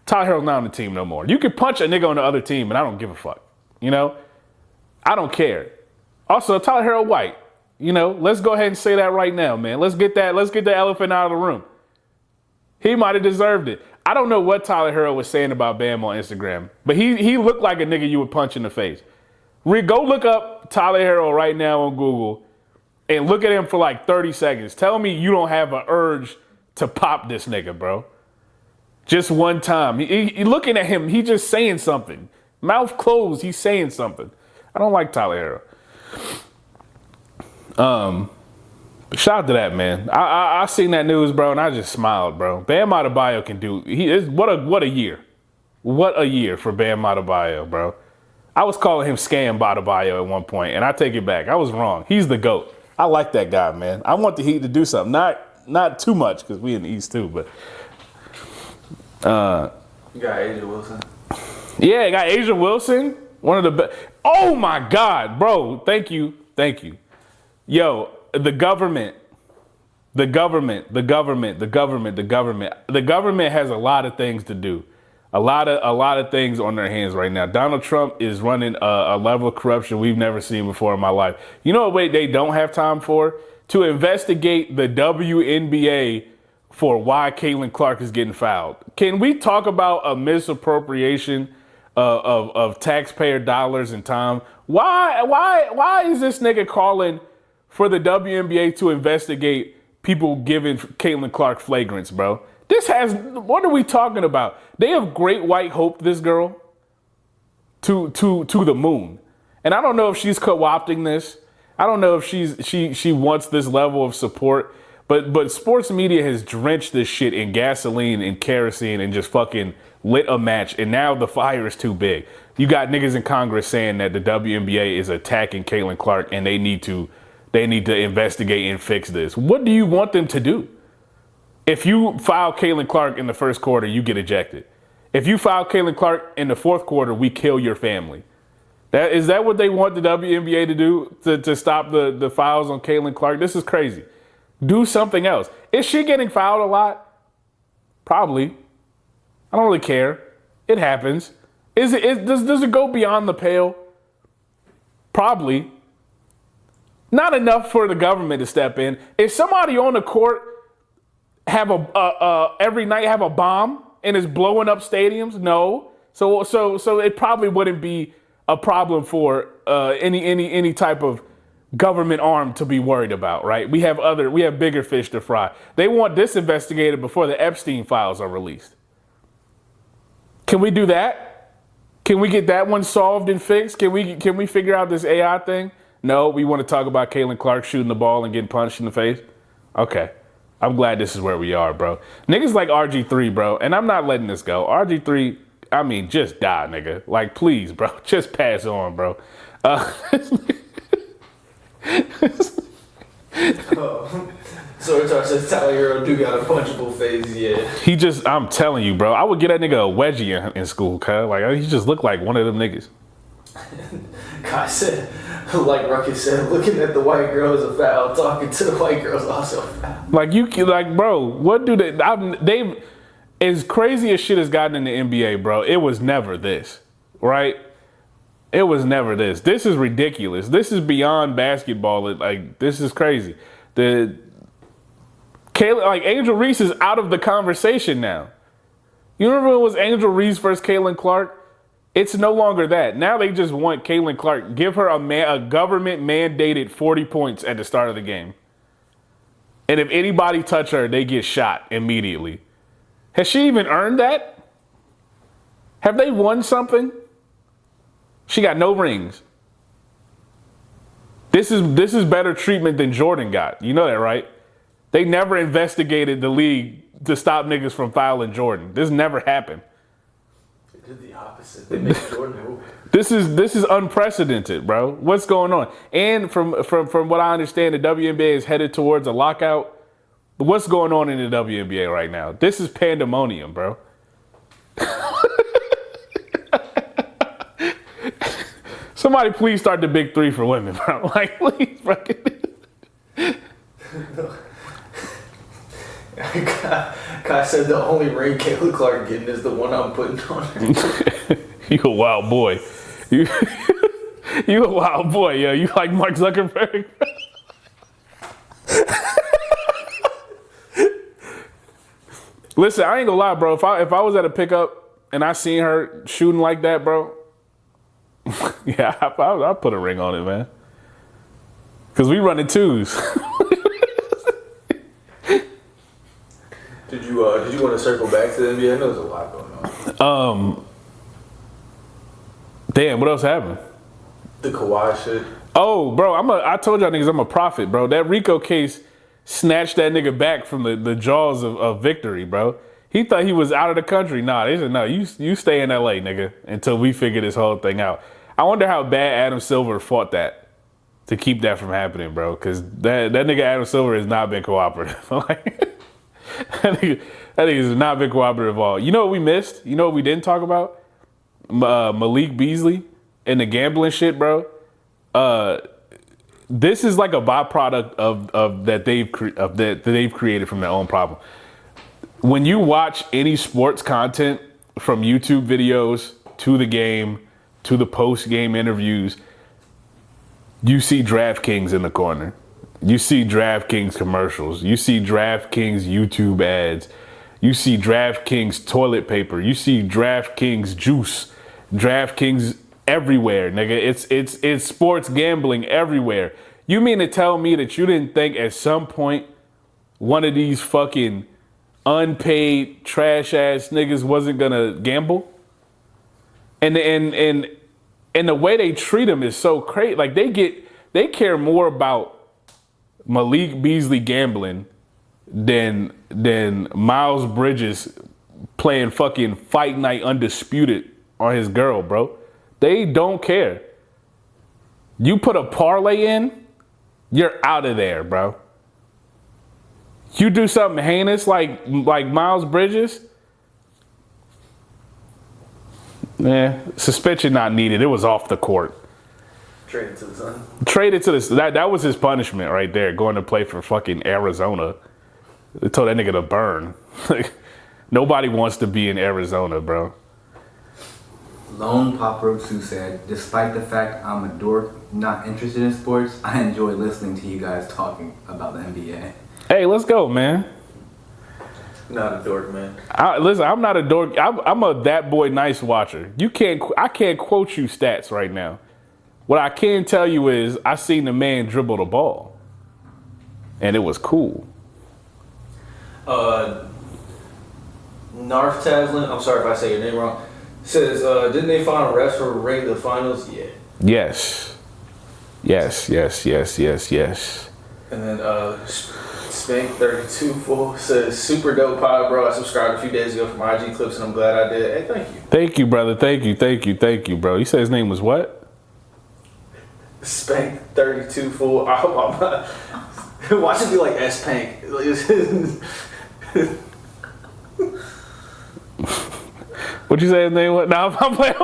Tyler Herro's not on the team no more. You can punch a nigga on the other team, and I don't give a fuck. You know? I don't care. Also, Tyler Herro white. You know, let's go ahead and say that right now, man. Let's get the elephant out of the room. He might have deserved it. I don't know what Tyler Herro was saying about Bam on Instagram, but he looked like a nigga you would punch in the face. Go look up Tyler Herro right now on Google and look at him for like 30 seconds. Tell me you don't have an urge to pop this nigga, bro. Just one time. He looking at him, he just saying something. Mouth closed, he's saying something. I don't like Tyler Herro. Shout out to that, man. I seen that news, bro, and I just smiled, bro. Bam Adebayo can do. What a year. What a year for Bam Adebayo, bro. I was calling him Scam Adebayo at one point, and I take it back. I was wrong. He's the GOAT. I like that guy, man. I want the Heat to do something. Not too much, because we in the East too, but you got Asia Wilson. Yeah, I got Asia Wilson. One of the best. Oh my God, bro. Thank you. Yo, the government has a lot of things to do. A lot of things on their hands right now. Donald Trump is running a level of corruption we've never seen before in my life. You know what they don't have time for? To investigate the WNBA for why Caitlin Clark is getting fouled. Can we talk about a misappropriation of taxpayer dollars and time? Why is this nigga calling for the WNBA to investigate people giving Caitlin Clark flagrants, bro? What are we talking about? They have great white hope this girl to the moon. And I don't know if she's co-opting this. I don't know if she wants this level of support, but sports media has drenched this shit in gasoline and kerosene and just fucking lit a match. And now the fire is too big. You got niggas in Congress saying that the WNBA is attacking Caitlin Clark and they need to investigate and fix this. What do you want them to do? If you foul Caitlin Clark in the first quarter, you get ejected. If you foul Caitlin Clark in the fourth quarter, we kill your family. Is that what they want the WNBA to do to stop the fouls on Caitlin Clark? This is crazy. Do something else. Is she getting fouled a lot? Probably. I don't really care. It happens. Does it go beyond the pale? Probably. Not enough for the government to step in. If somebody on the court have every night have a bomb and is blowing up stadiums, no. So it probably wouldn't be a problem for any type of government arm to be worried about, right? We have bigger fish to fry. They want this investigated before the Epstein files are released. Can we do that? Can we get that one solved and fixed? Can we figure out this AI thing? No, we want to talk about Caitlin Clark shooting the ball and getting punched in the face. Okay. I'm glad this is where we are, bro. Niggas like RG3, bro, and I'm not letting this go. RG3, I mean, just die, nigga. Like, please, bro, just pass on, bro. So says Tyler Hero do got a punchable face, yeah. I'm telling you, bro, I would get that nigga a wedgie in school, cuz. Like, he just looked like one of them niggas. Kai said, like Ruckus said, looking at the white girl is a foul. Talking to the white girl is also a foul. Like, bro, what do they've, as crazy as shit has gotten in the NBA, bro, it was never this, right? It was never this. This is ridiculous. This is beyond basketball. Like, this is crazy. Angel Reese is out of the conversation now. You remember when it was Angel Reese versus Caitlin Clark? It's no longer that. Now they just want Caitlin Clark, give her a government-mandated 40 points at the start of the game. And if anybody touch her, they get shot immediately. Has she even earned that? Have they won something? She got no rings. This is better treatment than Jordan got. You know that, right? They never investigated the league to stop niggas from fouling Jordan. This never happened. They did the opposite. They made Jordan rule. This is unprecedented, bro. What's going on? And from what I understand, the WNBA is headed towards a lockout. But what's going on in the WNBA right now? This is pandemonium, bro. Somebody please start the big three for women, bro. Like, please, bro. Kai said the only ring Caitlin Clark getting is the one I'm putting on her. You a wild boy. You a wild boy, yo. You like Mark Zuckerberg? Listen, I ain't gonna lie, bro. If I was at a pickup and I seen her shooting like that, bro, yeah, I'll put a ring on it, man. Cause we running twos. Did you want to circle back to the NBA? I know there's a lot going on. Damn, what else happened? The Kawhi shit. Oh, bro, I told y'all niggas I'm a prophet, bro. That Rico case snatched that nigga back from the jaws of victory, bro. He thought he was out of the country. Nah, they said, no, you stay in LA, nigga, until we figure this whole thing out. I wonder how bad Adam Silver fought that to keep that from happening, bro. Cause that nigga Adam Silver has not been cooperative. That nigga has not been cooperative at all. You know what we missed? You know what we didn't talk about? Malik Beasley and the gambling shit, bro. This is like a byproduct of that they've created from their own problem. When you watch any sports content, from YouTube videos to the game to the post-game interviews, you see DraftKings in the corner. You see DraftKings commercials. You see DraftKings YouTube ads. You see DraftKings toilet paper. You see DraftKings juice. DraftKings everywhere, nigga. It's sports gambling everywhere. You mean to tell me that you didn't think at some point one of these fucking unpaid trash ass niggas wasn't gonna gamble? And the way they treat them is so crazy. Like they care more about Malik Beasley gambling than Miles Bridges playing fucking Fight Night Undisputed on his girl, bro. They don't care. You put a parlay in, you're out of there, bro. You do something heinous like Miles Bridges, suspension not needed. It was off the court. Traded to the Sun. Traded to the that was his punishment right there, going to play for fucking Arizona. They told that nigga to burn. Nobody wants to be in Arizona, bro. Lone Pop Roach said, despite the fact I'm a dork, not interested in sports, I enjoy listening to you guys talking about the NBA. Hey, let's go, man. Not a dork, man. Listen, I'm not a dork. I'm a that boy nice watcher. I can't quote you stats right now. What I can tell you is I seen the man dribble the ball, and it was cool. Narf Taslin, I'm sorry if I say your name wrong, says, didn't they find a refs for ring to the finals? Yeah. Yes. And then Spank32 Full says, super dope pod, bro. I subscribed a few days ago from IG Clips, and I'm glad I did. Hey, thank you. Thank you, brother. Thank you, bro. You said his name was what? Spank32 Full. I hope I'm not. Why should it be like S-Pank? What'd you say his name was? Nah, I'm playing.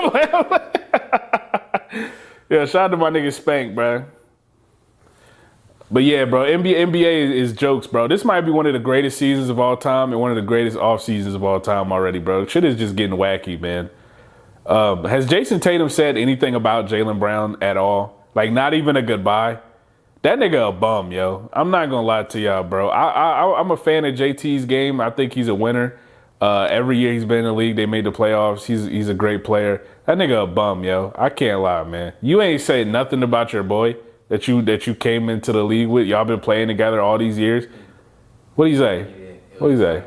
Yeah, shout out to my nigga Spank, bro. But yeah, bro, NBA is jokes, bro. This might be one of the greatest seasons of all time and one of the greatest off seasons of all time already, bro. Shit is just getting wacky, man. Has Jason Tatum said anything about Jaylen Brown at all? Like, not even a goodbye? That nigga a bum, yo. I'm not gonna lie to y'all, bro. I'm a fan of JT's game. I think he's a winner. Every year he's been in the league, they made the playoffs. He's a great player. That nigga a bum, yo. I can't lie, man. You ain't saying nothing about your boy that you came into the league with. Y'all been playing together all these years. What do you say? What do you say?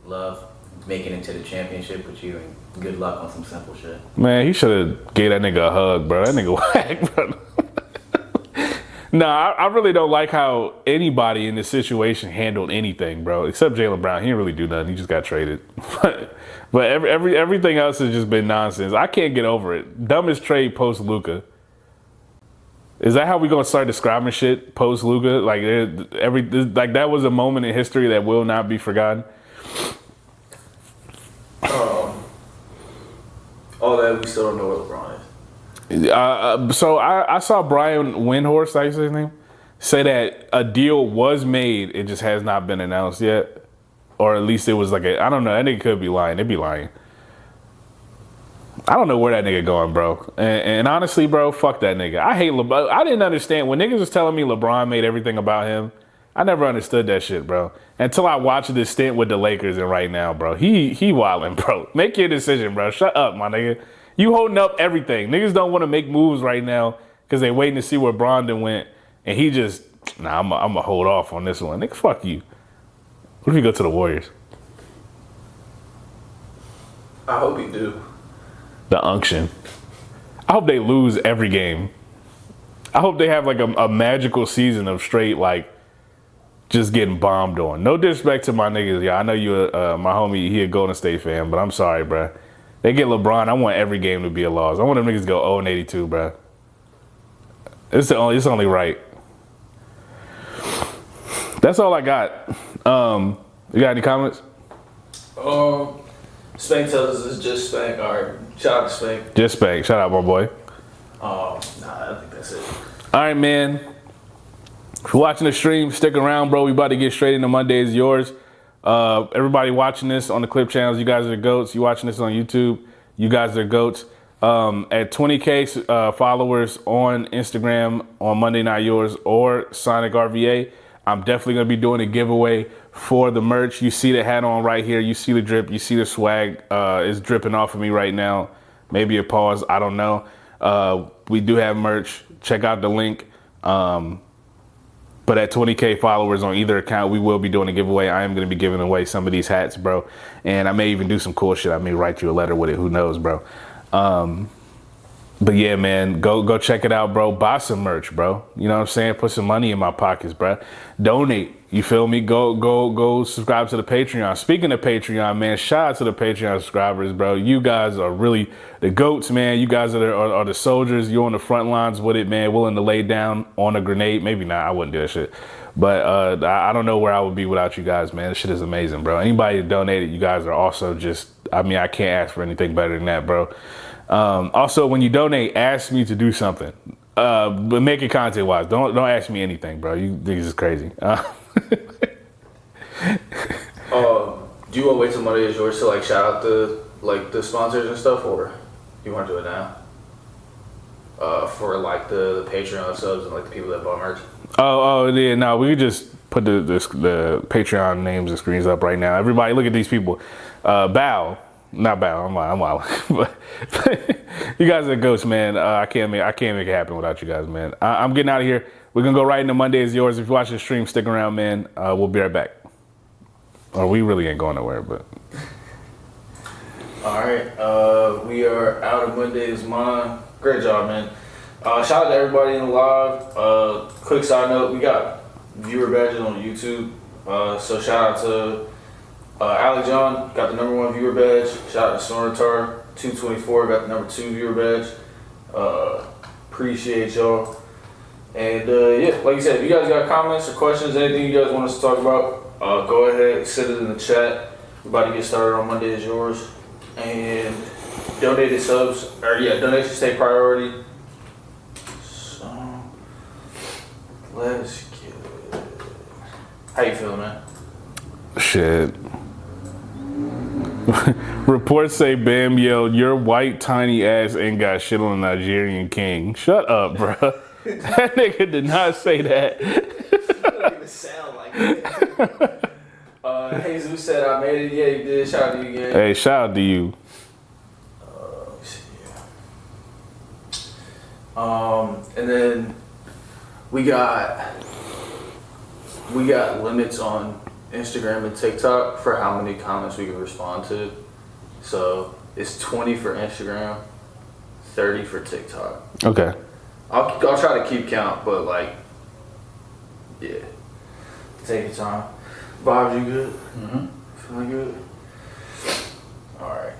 Love making it to the championship with you and good luck on some simple shit. Man, he should have gave that nigga a hug, bro. That nigga whack, bro. Nah, I really don't like how anybody in this situation handled anything, bro. Except Jaylen Brown. He didn't really do nothing. He just got traded. But everything else has just been nonsense. I can't get over it. Dumbest trade post Luka. Is that how we gonna start describing shit post Luka? Like that was a moment in history that will not be forgotten. All that we still don't know where LeBron is. So I saw Brian Windhorst, I say his name, say that a deal was made. It just has not been announced yet, or at least it was like I don't know. That nigga could be lying. They'd be lying. I don't know where that nigga going, bro. And honestly, bro, fuck that nigga. I hate LeBron. I didn't understand when niggas was telling me LeBron made everything about him. I never understood that shit, bro. Until I watched this stint with the Lakers, and right now, bro, he wildin', bro. Make your decision, bro. Shut up, my nigga. You holding up everything. Niggas don't want to make moves right now because they waiting to see where Brondon went. And he just, I'm going to hold off on this one. Nigga, fuck you. What if you go to the Warriors? I hope you do. The unction. I hope they lose every game. I hope they have like a magical season of straight, like, just getting bombed on. No disrespect to my niggas. Yeah, I know you, my homie, he a Golden State fan, but I'm sorry, bro. They get LeBron. I want every game to be a loss. I want them niggas to go 0-82, bro. It's only right. That's all I got. You got any comments? Spank tells us it's just Spank. All right, shout out to Spank. Just Spank. Shout out, my boy. Nah, I think that's it. All right, man. If you're watching the stream, stick around, bro. We about to get straight into Monday is Yours. Everybody watching this on the clip channels, you guys are the GOATs. You watching this on YouTube, you guys are GOATs. At 20K followers on Instagram on Monday Night Yours or Sonic RVA, I'm definitely going to be doing a giveaway for the merch. You see the hat on right here. You see the drip. You see the swag is dripping off of me right now. Maybe a pause. I don't know. We do have merch. Check out the link. But at 20K followers on either account, we will be doing a giveaway. I am going to be giving away some of these hats, bro. And I may even do some cool shit. I may write you a letter with it. Who knows, bro? But yeah, man, go check it out, bro. Buy some merch, bro. You know what I'm saying? Put some money in my pockets, bro. Donate. You feel me? Go subscribe to the Patreon. Speaking of Patreon, man, shout out to the Patreon subscribers, bro. You guys are really the GOATs, man. You guys are the soldiers. You're on the front lines with it, man. Willing to lay down on a grenade. Maybe not. I wouldn't do that shit. But I don't know where I would be without you guys, man. This shit is amazing, bro. Anybody that donated, you guys are also just, I mean, I can't ask for anything better than that, bro. Also, when you donate, ask me to do something. But make it content-wise. Don't ask me anything, bro. You think this is crazy. Do you want to wait till Monday is yours to like shout out the sponsors and stuff, or you want to do it now? For like the Patreon subs and like the people that bought merch. Oh yeah, no, we could just put the Patreon names and screens up right now. Everybody, look at these people. Not Bow. I'm wild. But you guys are ghosts, man. I can't make it happen without you guys, man. I'm getting out of here. We're gonna go right into Monday is yours. If you watch the stream, stick around, man. We'll be right back. Or we really ain't going nowhere, but. All right, we are out of Monday is mine. Great job, man. Shout out to everybody in the live. Quick side note, we got viewer badges on YouTube. So shout out to Ali John, got the #1 viewer badge. Shout out to Snorritar 224, got the #2 viewer badge. Appreciate y'all. And yeah, like you said, if you guys got comments or questions, anything you guys want us to talk about, go ahead, send it in the chat. We're about to get started on Monday is yours. And donated subs, donations take priority. So let's get it. How you feeling, man? Shit. Reports say Bam yelled, "Your white tiny ass ain't got shit on a Nigerian king." Shut up, bro. That nigga did not say that. It don't even sound like it. Jesus said I made it. Yeah, you did. Shout out to you again. Hey, shout out to you. Let me see here. And then we got limits on Instagram and TikTok for how many comments we can respond to. So it's 20 for Instagram, 30 for TikTok. Okay. I'll try to keep count, but like, yeah. Take your time. Vibes, you good? Mm-hmm. Feeling good? Alright.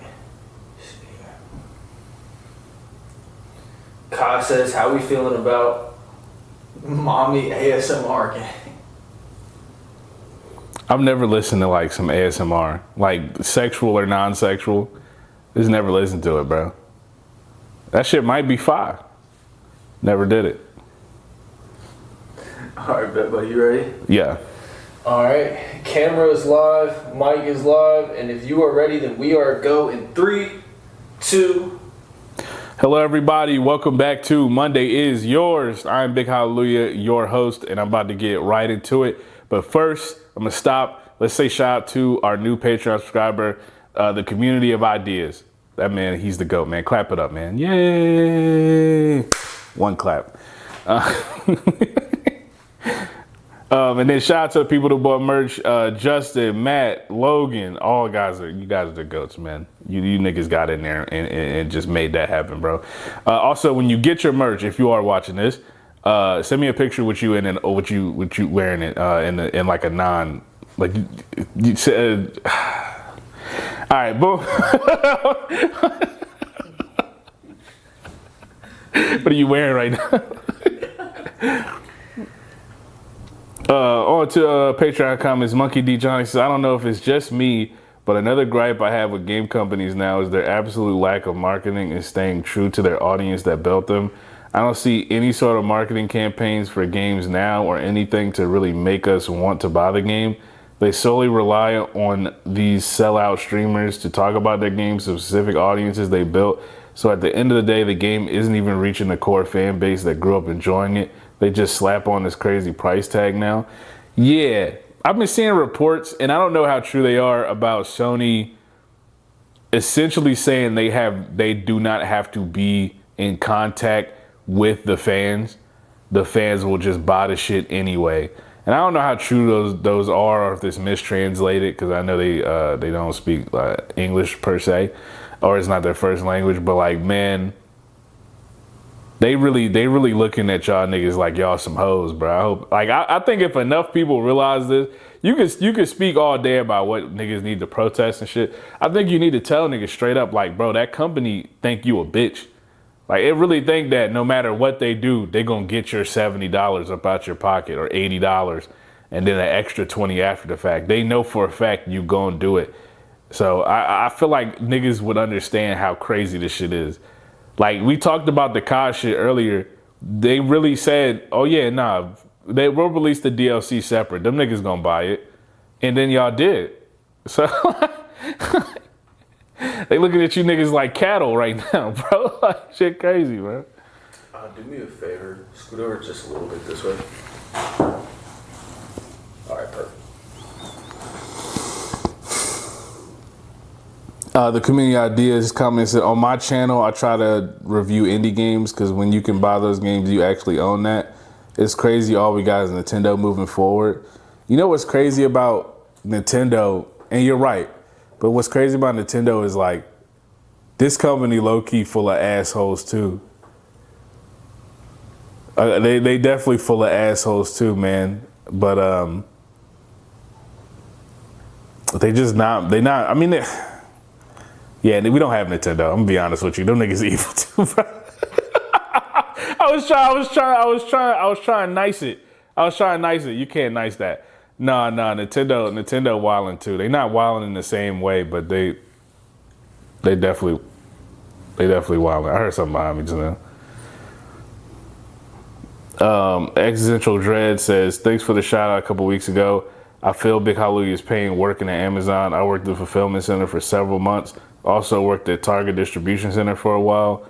Kai says, how we feeling about mommy ASMR gang? I've never listened to like some ASMR, like sexual or non-sexual. Just never listened to it, bro. That shit might be fire. Never did it. Alright, bet, buddy, you ready? Yeah. Alright, camera is live, mic is live, and if you are ready, then we are go in 3, 2. Hello, everybody. Welcome back to Monday is Yours. I'm Big Hallelujah, your host, and I'm about to get right into it. But first, I'm going to stop. Let's say shout out to our new Patreon subscriber, the Community of Ideas. That man, he's the GOAT, man. Clap it up, man. Yay. One clap. And then shout out to the people who bought merch. Justin, Matt, Logan, all you guys are the GOATs, man. You niggas got in there and just made that happen, bro. Also, when you get your merch, if you are watching this, send me a picture with you and what you wearing it in like a non like you said. All right, boom. What are you wearing right now? On to Patreon comments. Monkey D. Johnny says, I don't know if it's just me, but another gripe I have with game companies now is their absolute lack of marketing and staying true to their audience that built them. I don't see any sort of marketing campaigns for games now or anything to really make us want to buy the game. They solely rely on these sellout streamers to talk about their games to specific audiences they built. So at the end of the day, the game isn't even reaching the core fan base that grew up enjoying it. They just slap on this crazy price tag now. Yeah, I've been seeing reports, and I don't know how true they are, about Sony essentially saying they do not have to be in contact with the fans. The fans will just buy the shit anyway. And I don't know how true those are, or if it's mistranslated, because I know they don't speak English per se, or it's not their first language. But like, man, they really looking at y'all niggas like y'all some hoes, bro. I hope, like, I think if enough people realize this, you could speak all day about what niggas need to protest and shit. I think you need to tell niggas straight up, like, bro, that company think you a bitch. Like, it really think that no matter what they do, they gonna get your $70 up out your pocket, or $80, and then an extra 20 after the fact. They know for a fact you gonna do it. So I feel like niggas would understand how crazy this shit is. Like, we talked about the COD shit earlier. They really said, oh yeah, nah, they will release the DLC separate. Them niggas gonna buy it. And then y'all did. So they looking at you niggas like cattle right now, bro. Like shit crazy, bro. Do me a favor. Scoot over just a little bit this way. All right, perfect. The community ideas comments on my channel. I try to review indie games because when you can buy those games, you actually own that. It's crazy. All we got is Nintendo moving forward. You know what's crazy about Nintendo? And you're right. But what's crazy about Nintendo is like this company low key full of assholes too. They definitely full of assholes too, man. But they just not. They not. I mean. Yeah, we don't have Nintendo. I'm gonna be honest with you. Them niggas evil too, bro. I was trying to nice it. You can't nice that. Nah, Nintendo wildin' too. They not wildin' in the same way, but they definitely wildin'. I heard something behind me just now. Existential Dread says, thanks for the shout out a couple weeks ago. I feel Big Hallelujah is paying working at Amazon. I worked at the fulfillment center for several months. Also worked at Target distribution center for a while.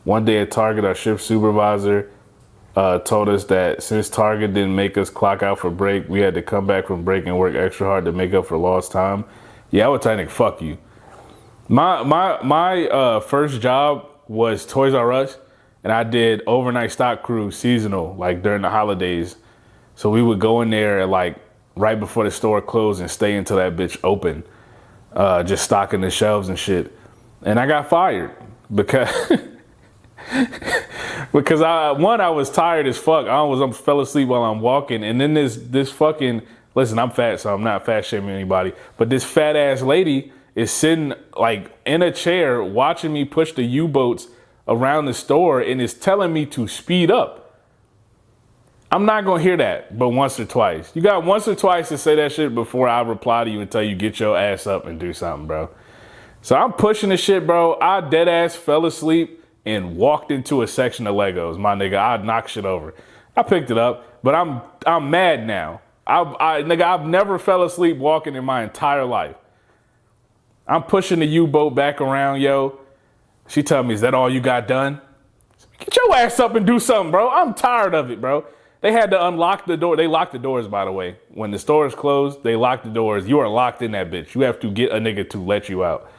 One day at Target, our shift supervisor told us that since Target didn't make us clock out for break, we had to come back from break and work extra hard to make up for lost time. Yeah, I would tell you, fuck you. My first job was Toys R Us, and I did overnight stock crew seasonal, like during the holidays. So we would go in there at like right before the store closed and stay until that bitch open, just stocking the shelves and shit. And I got fired because I was tired as fuck. I fell asleep while I'm walking, and then this fucking, listen, I'm fat, so I'm not fat shaming anybody, but this fat ass lady is sitting like in a chair watching me push the U-boats around the store and is telling me to speed up. I'm not gonna hear that, but once or twice. You got once or twice to say that shit before I reply to you and tell you get your ass up and do something, bro. So I'm pushing the shit, bro. I dead ass fell asleep and walked into a section of Legos, my nigga. I knocked shit over. I picked it up, but I'm mad now. I've never fell asleep walking in my entire life. I'm pushing the U-boat back around, yo. She told me, is that all you got done? Get your ass up and do something, bro. I'm tired of it, bro. They had to unlock the door. They locked the doors, by the way. When the stores closed, they locked the doors. You are locked in that bitch. You have to get a nigga to let you out.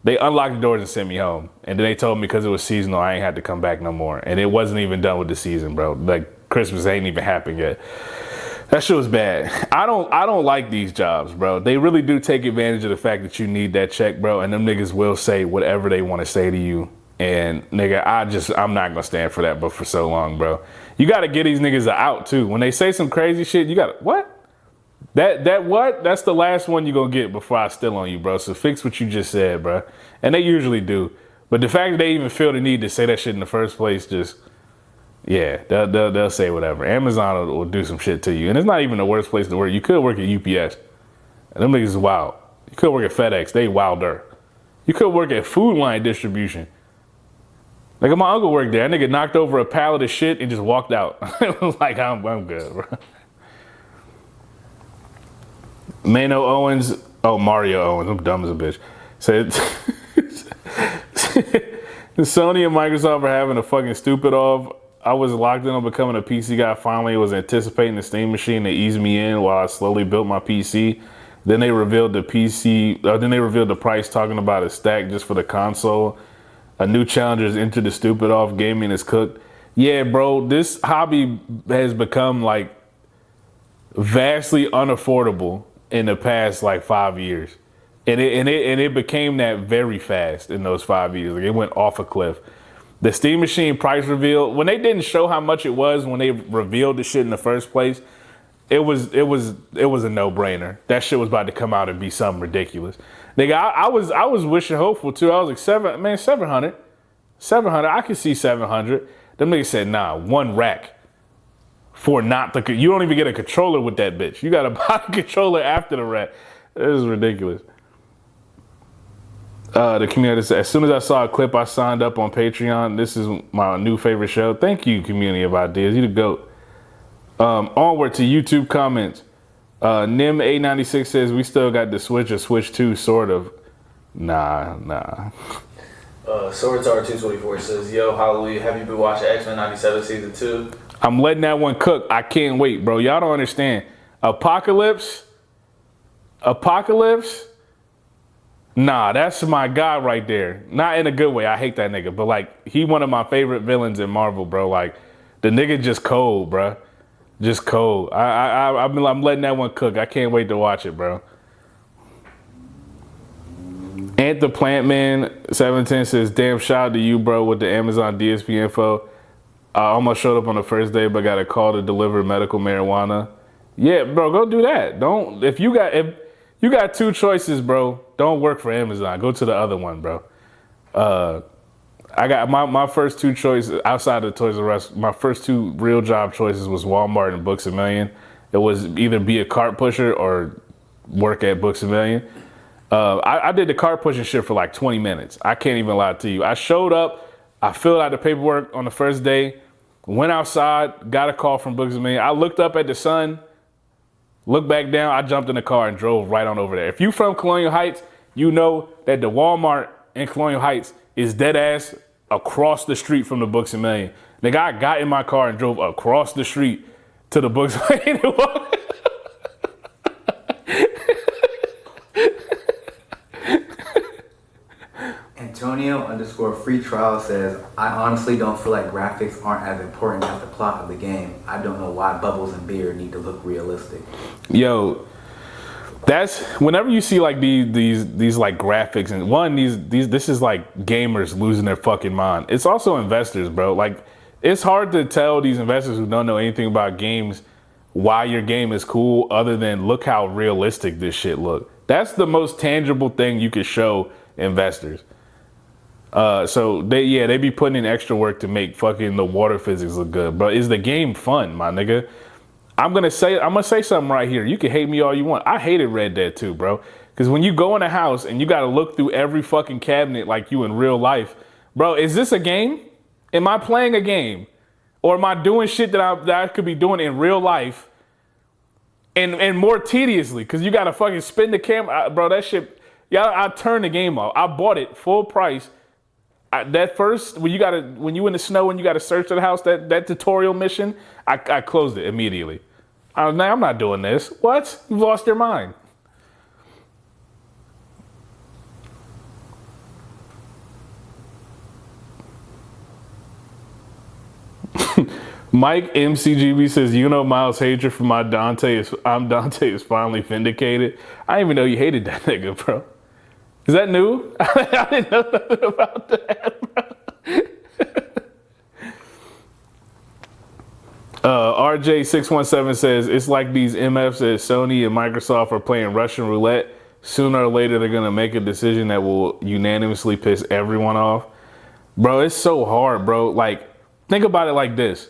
They unlocked the doors and sent me home. And then they told me because it was seasonal, I ain't had to come back no more. And it wasn't even done with the season, bro. Like Christmas ain't even happened yet. That shit was bad. I don't like these jobs, bro. They really do take advantage of the fact that you need that check, bro. And them niggas will say whatever they want to say to you. And nigga, I'm not gonna stand for that, but for so long, bro. You gotta get these niggas out too. When they say some crazy shit, you gotta, what? That what? That's the last one you gonna get before I steal on you, bro. So fix what you just said, bro. And they usually do. But the fact that they even feel the need to say that shit in the first place, just, yeah, they'll say whatever. Amazon will do some shit to you. And it's not even the worst place to work. You could work at UPS. And them niggas is wild. You could work at FedEx. They wilder. You could work at Food Line Distribution. Like my uncle worked there. That nigga knocked over a pallet of shit and just walked out. It was like, I'm good, bro. Mario Owens, I'm dumb as a bitch. Said, Sony and Microsoft are having a fucking stupid off. I was locked in on becoming a PC guy. Finally, was anticipating the Steam machine to ease me in while I slowly built my PC. Then they revealed the price, talking about a stack just for the console. A new challenger has entered the stupid off. Gaming is cooked. Yeah, bro, this hobby has become like vastly unaffordable in the past like 5 years. And it became that very fast in those 5 years. Like it went off a cliff. The Steam Machine price reveal, when they didn't show how much it was when they revealed the shit in the first place, it was a no-brainer. That shit was about to come out and be something ridiculous. Nigga, I was wishing hopeful too. I was like 700. I could see 700. Them niggas said, nah, one rack for not the, you don't even get a controller with that bitch. You gotta buy a controller after the rack. This is ridiculous. The community said, as soon as I saw a clip, I signed up on Patreon. This is my new favorite show. Thank you, community of ideas. You the GOAT. Onward to YouTube comments. Nim896 says we still got the Switch or Switch 2, sort of. Nah. Swords R 224 says, "Yo, hallelujah. Have you been watching X-Men 97 season 2? I'm letting that one cook. I can't wait, bro. Y'all don't understand. Apocalypse. Nah, that's my guy right there. Not in a good way. I hate that nigga, but like he one of my favorite villains in Marvel, bro. Like the nigga just cold, bro. Just cold. I'm letting that one cook. I can't wait to watch it, bro. Ant the Plant Man 710 says, "Damn, shout out to you, bro, with the Amazon DSP info. I almost showed up on the first day, but got a call to deliver medical marijuana." Yeah, bro, go do that. If you got two choices, bro, don't work for Amazon. Go to the other one, bro. I got my first two choices outside of Toys R Us. My first two real job choices was Walmart and Books A Million. It was either be a cart pusher or work at Books A Million. I did the cart pushing shit for like 20 minutes. I can't even lie to you. I showed up, I filled out the paperwork on the first day, went outside, got a call from Books A Million. I looked up at the sun, looked back down, I jumped in the car and drove right on over there. If you from Colonial Heights, you know that the Walmart in Colonial Heights is dead ass across the street from the Books A Million. Nigga, I got in my car and drove across the street to the Books A Million. Antonio_free trial says, "I honestly don't feel like graphics aren't as important as the plot of the game. I don't know why Bubbles and Beer need to look realistic." Yo, that's whenever you see like these like graphics and this is like gamers losing their fucking mind. It's also investors, bro. Like it's hard to tell these investors who don't know anything about games why your game is cool other than look how realistic this shit look. That's the most tangible thing you could show investors. So they be putting in extra work to make fucking the water physics look good. But is the game fun, my nigga? I'm gonna say something right here. You can hate me all you want. I hated Red Dead 2, bro. Because when you go in a house and you gotta look through every fucking cabinet like you in real life, bro, is this a game? Am I playing a game? Or am I doing shit that I could be doing in real life and more tediously? Because you gotta fucking spin the camera. Bro, that shit, I turned the game off. I bought it full price. That first, when you in the snow and you got to search the house, that tutorial mission, I closed it immediately. I'm not doing this. What? You've lost your mind. Mike MCGB says, Miles' hatred for I'm Dante is finally vindicated. I didn't even know you hated that nigga, bro. Is that new? I didn't know nothing about that, bro. RJ617 says, it's like these MFs at Sony and Microsoft are playing Russian roulette. Sooner or later, they're going to make a decision that will unanimously piss everyone off. Bro, it's so hard, bro. Like, think about it like this.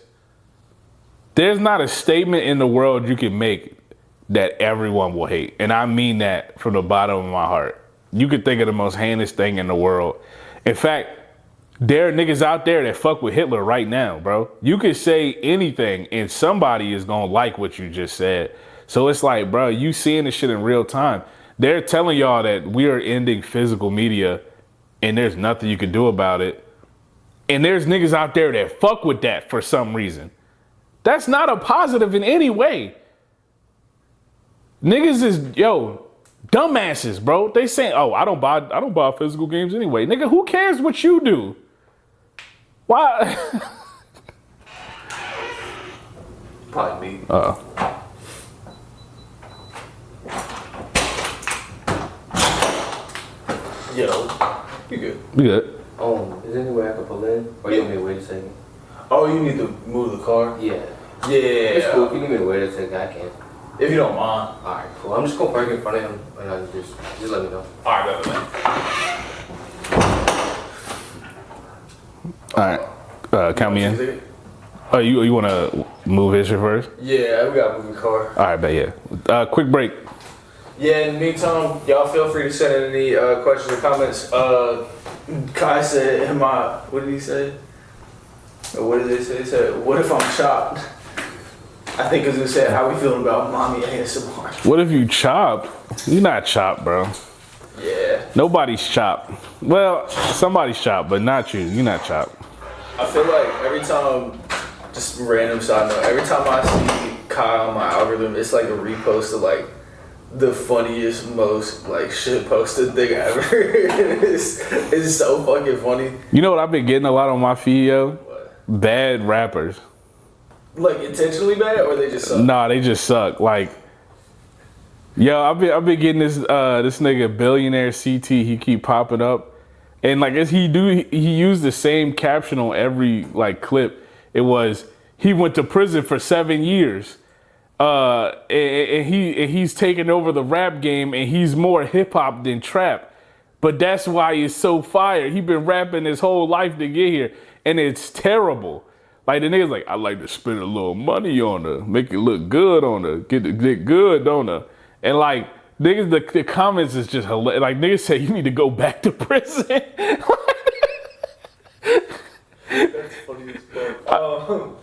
There's not a statement in the world you can make that everyone will hate. And I mean that from the bottom of my heart. You could think of the most heinous thing in the world. In fact, there are niggas out there that fuck with Hitler right now, bro. You could say anything and somebody is gonna like what you just said. So it's like, bro, you seeing this shit in real time. They're telling y'all that we are ending physical media and there's nothing you can do about it. And there's niggas out there that fuck with that for some reason. That's not a positive in any way. Niggas is, dumbasses, bro. They saying, "Oh, I don't buy physical games anyway." Nigga, who cares what you do? Why? Probably me. Yo, you good? You good? Is there any way I can pull in? Or you want me to wait a second? Oh, you need to move the car? Yeah. Yeah. It's cool. If you need me to wait a second, I can. If you don't mind. Alright, cool. I'm just gonna park in front of him and just let me know. Alright, man. Alright. Count me in. Oh, you want to move his shit first? Yeah, we gotta move the car. Alright, bet yeah. Quick break. Yeah, in the meantime, y'all feel free to send in any questions or comments. Kai said, what did he say? Or what did they say? He said, what if I'm shocked? I think it's gonna say how we feel about mommy ASMR. What if you chopped? You're not chopped, bro. Yeah. Nobody's chopped. Well, somebody's chopped, but not you. You're not chopped. I feel like every time, just random side note, every time I see Kyle on my algorithm, it's like a repost of like the funniest, most like shit posted thing ever. it's so fucking funny. You know what I've been getting a lot on my feed, yo? What? Bad rappers. Like intentionally bad, or they just suck? Nah, they just suck. Like, yo, I've been getting this this nigga billionaire CT. He keep popping up, and like as he used the same caption on every like clip. It was he went to prison for 7 years, and he's taking over the rap game, and he's more hip hop than trap. But that's why he's so fire. He been rapping his whole life to get here, and it's terrible. Like the nigga's like, I like to spend a little money on her, make it look good on her, get good on her. And like niggas, the comments is just hilarious. Like niggas say you need to go back to prison. That's funny as fuck.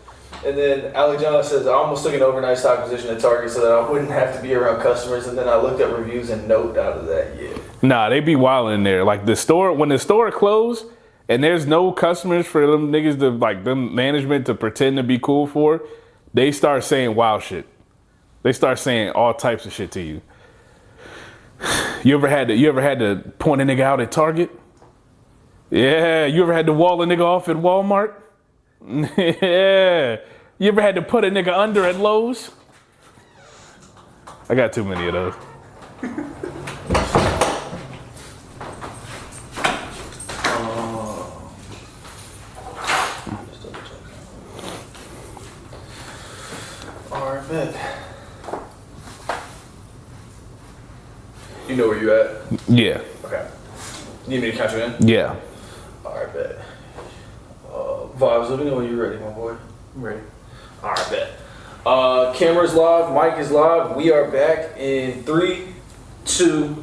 And then Alec John says, I almost took an overnight stock position at Target so that I wouldn't have to be around customers. And then I looked at reviews and note out of that. Yeah. Nah, they be wild in there. Like the store, when the store closed and there's no customers for them niggas to like them management to pretend to be cool for, they start saying wild shit. They start saying all types of shit to you. You ever had to point a nigga out at Target? Yeah. You ever had to wall a nigga off at Walmart? Yeah. You ever had to put a nigga under at Lowe's? I got too many of those. Alright, bet. You know where you at? Yeah. Okay. Need me to count you in? Yeah. Alright, bet. Vibes, let me know when you're ready, my boy. I'm ready. Alright, bet. Camera's live, mic is live. We are back in 3, 2.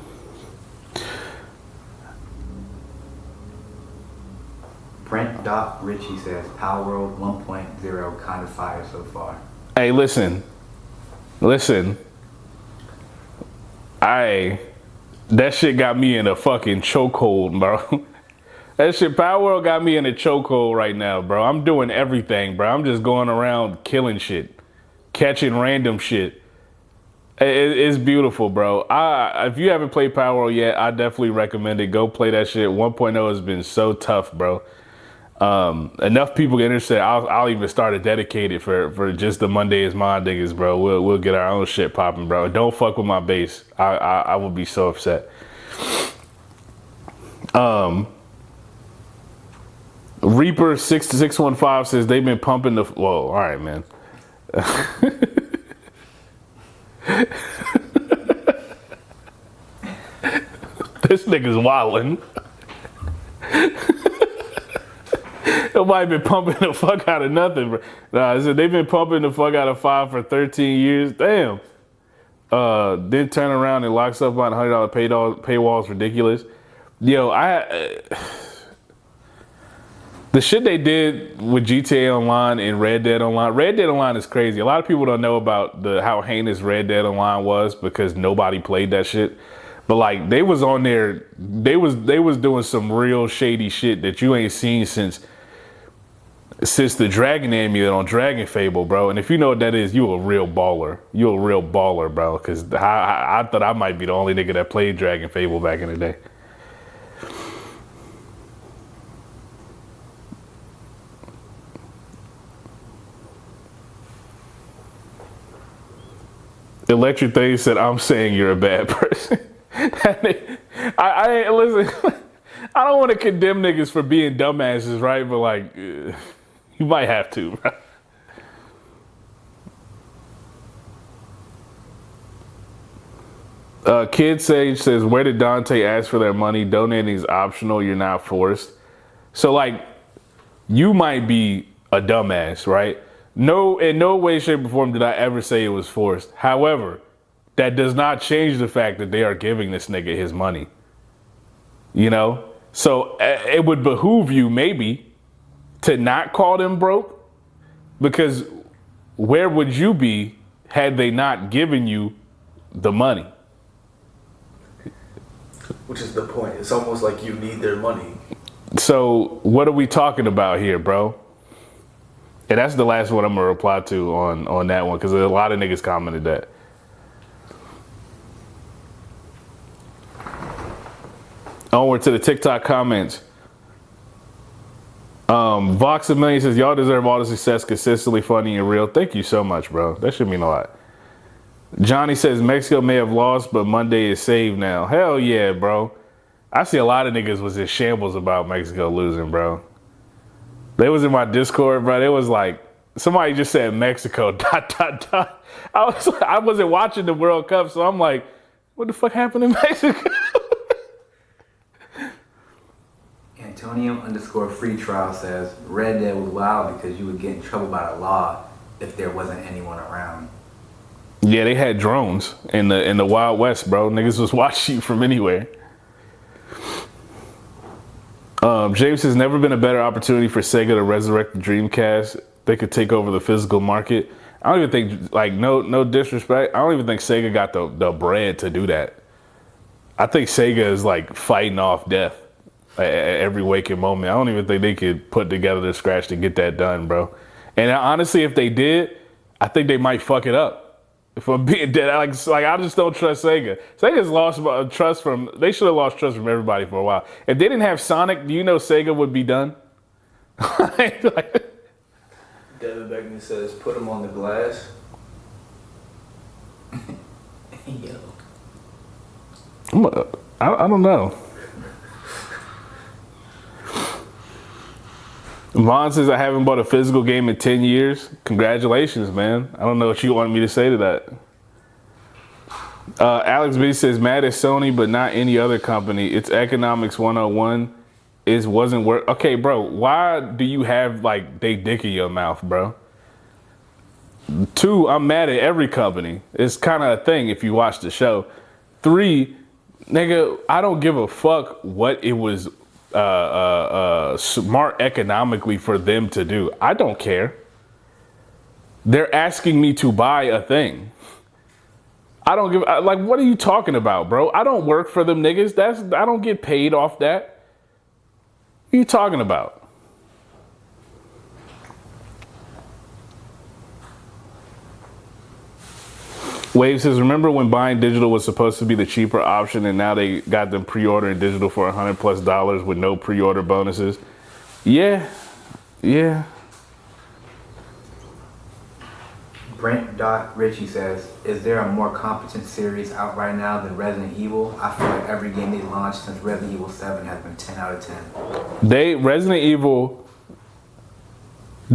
Brent Richie says, Power World 1.0 kind of fire so far. Hey, listen. That shit got me in a fucking chokehold, bro. That shit, Power World got me in a chokehold right now, bro. I'm doing everything, bro. I'm just going around killing shit, catching random shit. It's beautiful, bro. If you haven't played Power World yet, I definitely recommend it. Go play that shit. 1.0 has been so tough, bro. Enough people get interested. I'll even start a dedicated for just the Monday is Mine niggas, bro. We'll get our own shit popping, bro. Don't fuck with my base. I would be so upset. Reaper 6615 says they've been pumping the. Whoa, all right, man. This nigga's wildin'. Nobody been pumping the fuck out of nothing, bro. Nah, I said they've been pumping the fuck out of 5 for 13 years. Damn. Then turn around and locks up on $100 paywalls. Ridiculous. Yo, the shit they did with GTA Online and Red Dead Online. Red Dead Online is crazy. A lot of people don't know about how heinous Red Dead Online was because nobody played that shit. But like they was on there, they was doing some real shady shit that you ain't seen since the Dragon Amulet on Dragon Fable, bro. And if you know what that is, you a real baller. You a real baller, bro. Because I thought I might be the only nigga that played Dragon Fable back in the day. Electric Thing said, I'm saying you're a bad person. I listen, I don't want to condemn niggas for being dumbasses, right? But like, you might have to, bro. Kid Sage says, where did Dante ask for their money? Donating is optional, you're not forced. So like, you might be a dumbass, right? No, in no way, shape, or form did I ever say it was forced. However, that does not change the fact that they are giving this nigga his money. You know? So it would behoove you maybe to not call them broke, because where would you be had they not given you the money? Which is the point. It's almost like you need their money. So what are we talking about here, bro? And that's the last one I'm gonna reply to on that one, because a lot of niggas commented that. Onward to the TikTok comments. Vox a Million says, y'all deserve all the success, consistently funny and real. Thank you so much, bro. That should mean a lot. Johnny says, Mexico may have lost, but Monday is saved now. Hell yeah, bro. I see a lot of niggas was in shambles about Mexico losing, bro. They was in my Discord, bro. It was like, somebody just said Mexico, ... I wasn't watching the World Cup, so I'm like, what the fuck happened in Mexico? Antonio_free trial says, Red Dead was wild because you would get in trouble by the law if there wasn't anyone around. Yeah, they had drones in the Wild West, bro. Niggas was watching you from anywhere. James says, never been a better opportunity for Sega to resurrect the Dreamcast. They could take over the physical market. I don't even think, like, no disrespect, I don't even think Sega got the bread to do that. I think Sega is like fighting off death at every waking moment. I don't even think they could put together the scratch to get that done, bro. And honestly, if they did, I think they might fuck it up. If I'm being dead, like I just don't trust Sega. Sega's lost trust from, they should have lost trust from everybody for a while. If they didn't have Sonic, do you know Sega would be done? Devin Beckman says, put him on the glass. Yo. I don't know. Vaughn says, I haven't bought a physical game in 10 years. Congratulations, man. I don't know what you want me to say to that. Alex B says, mad at Sony, but not any other company. It's economics 101. It wasn't work. Okay, bro, why do you have like they dick in your mouth, bro? 2, I'm mad at every company. It's kind of a thing if you watch the show. 3, nigga, I don't give a fuck what it was smart economically for them to do. I don't care. They're asking me to buy a thing. I don't give, like, what are you talking about, bro? I don't work for them niggas. I don't get paid off that. What are you talking about? Wave says, remember when buying digital was supposed to be the cheaper option and now they got them pre-ordering digital for $100+ with no pre-order bonuses? Yeah. Brent Ritchie says, is there a more competent series out right now than Resident Evil? I feel like every game they launched since Resident Evil 7 has been 10 out of 10. Resident Evil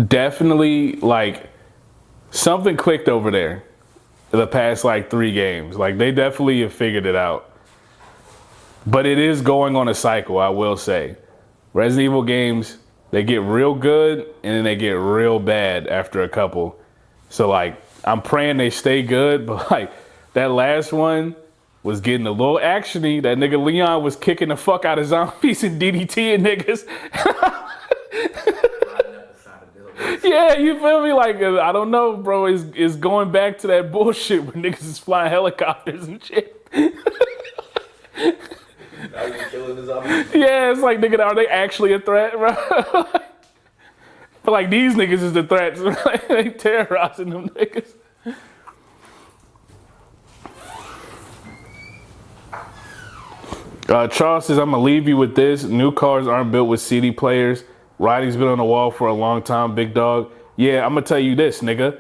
definitely, like, something clicked over there. The past like 3 games, like they definitely have figured it out, but it is going on a cycle. I will say Resident Evil games, they get real good and then they get real bad after a couple. So like I'm praying they stay good, but like that last one was getting a little actiony. That nigga Leon was kicking the fuck out of zombies and DDT and niggas. Yeah, you feel me? Like, I don't know, bro. It's going back to that bullshit where niggas is flying helicopters and shit. Are you killing the zombies? Yeah, it's like, nigga, are they actually a threat, bro? But like, these niggas is the threats. They terrorizing them niggas. Charles says, I'm gonna leave you with this. New cars aren't built with CD players. Writing's been on the wall for a long time, big dog. Yeah, I'm gonna tell you this, nigga.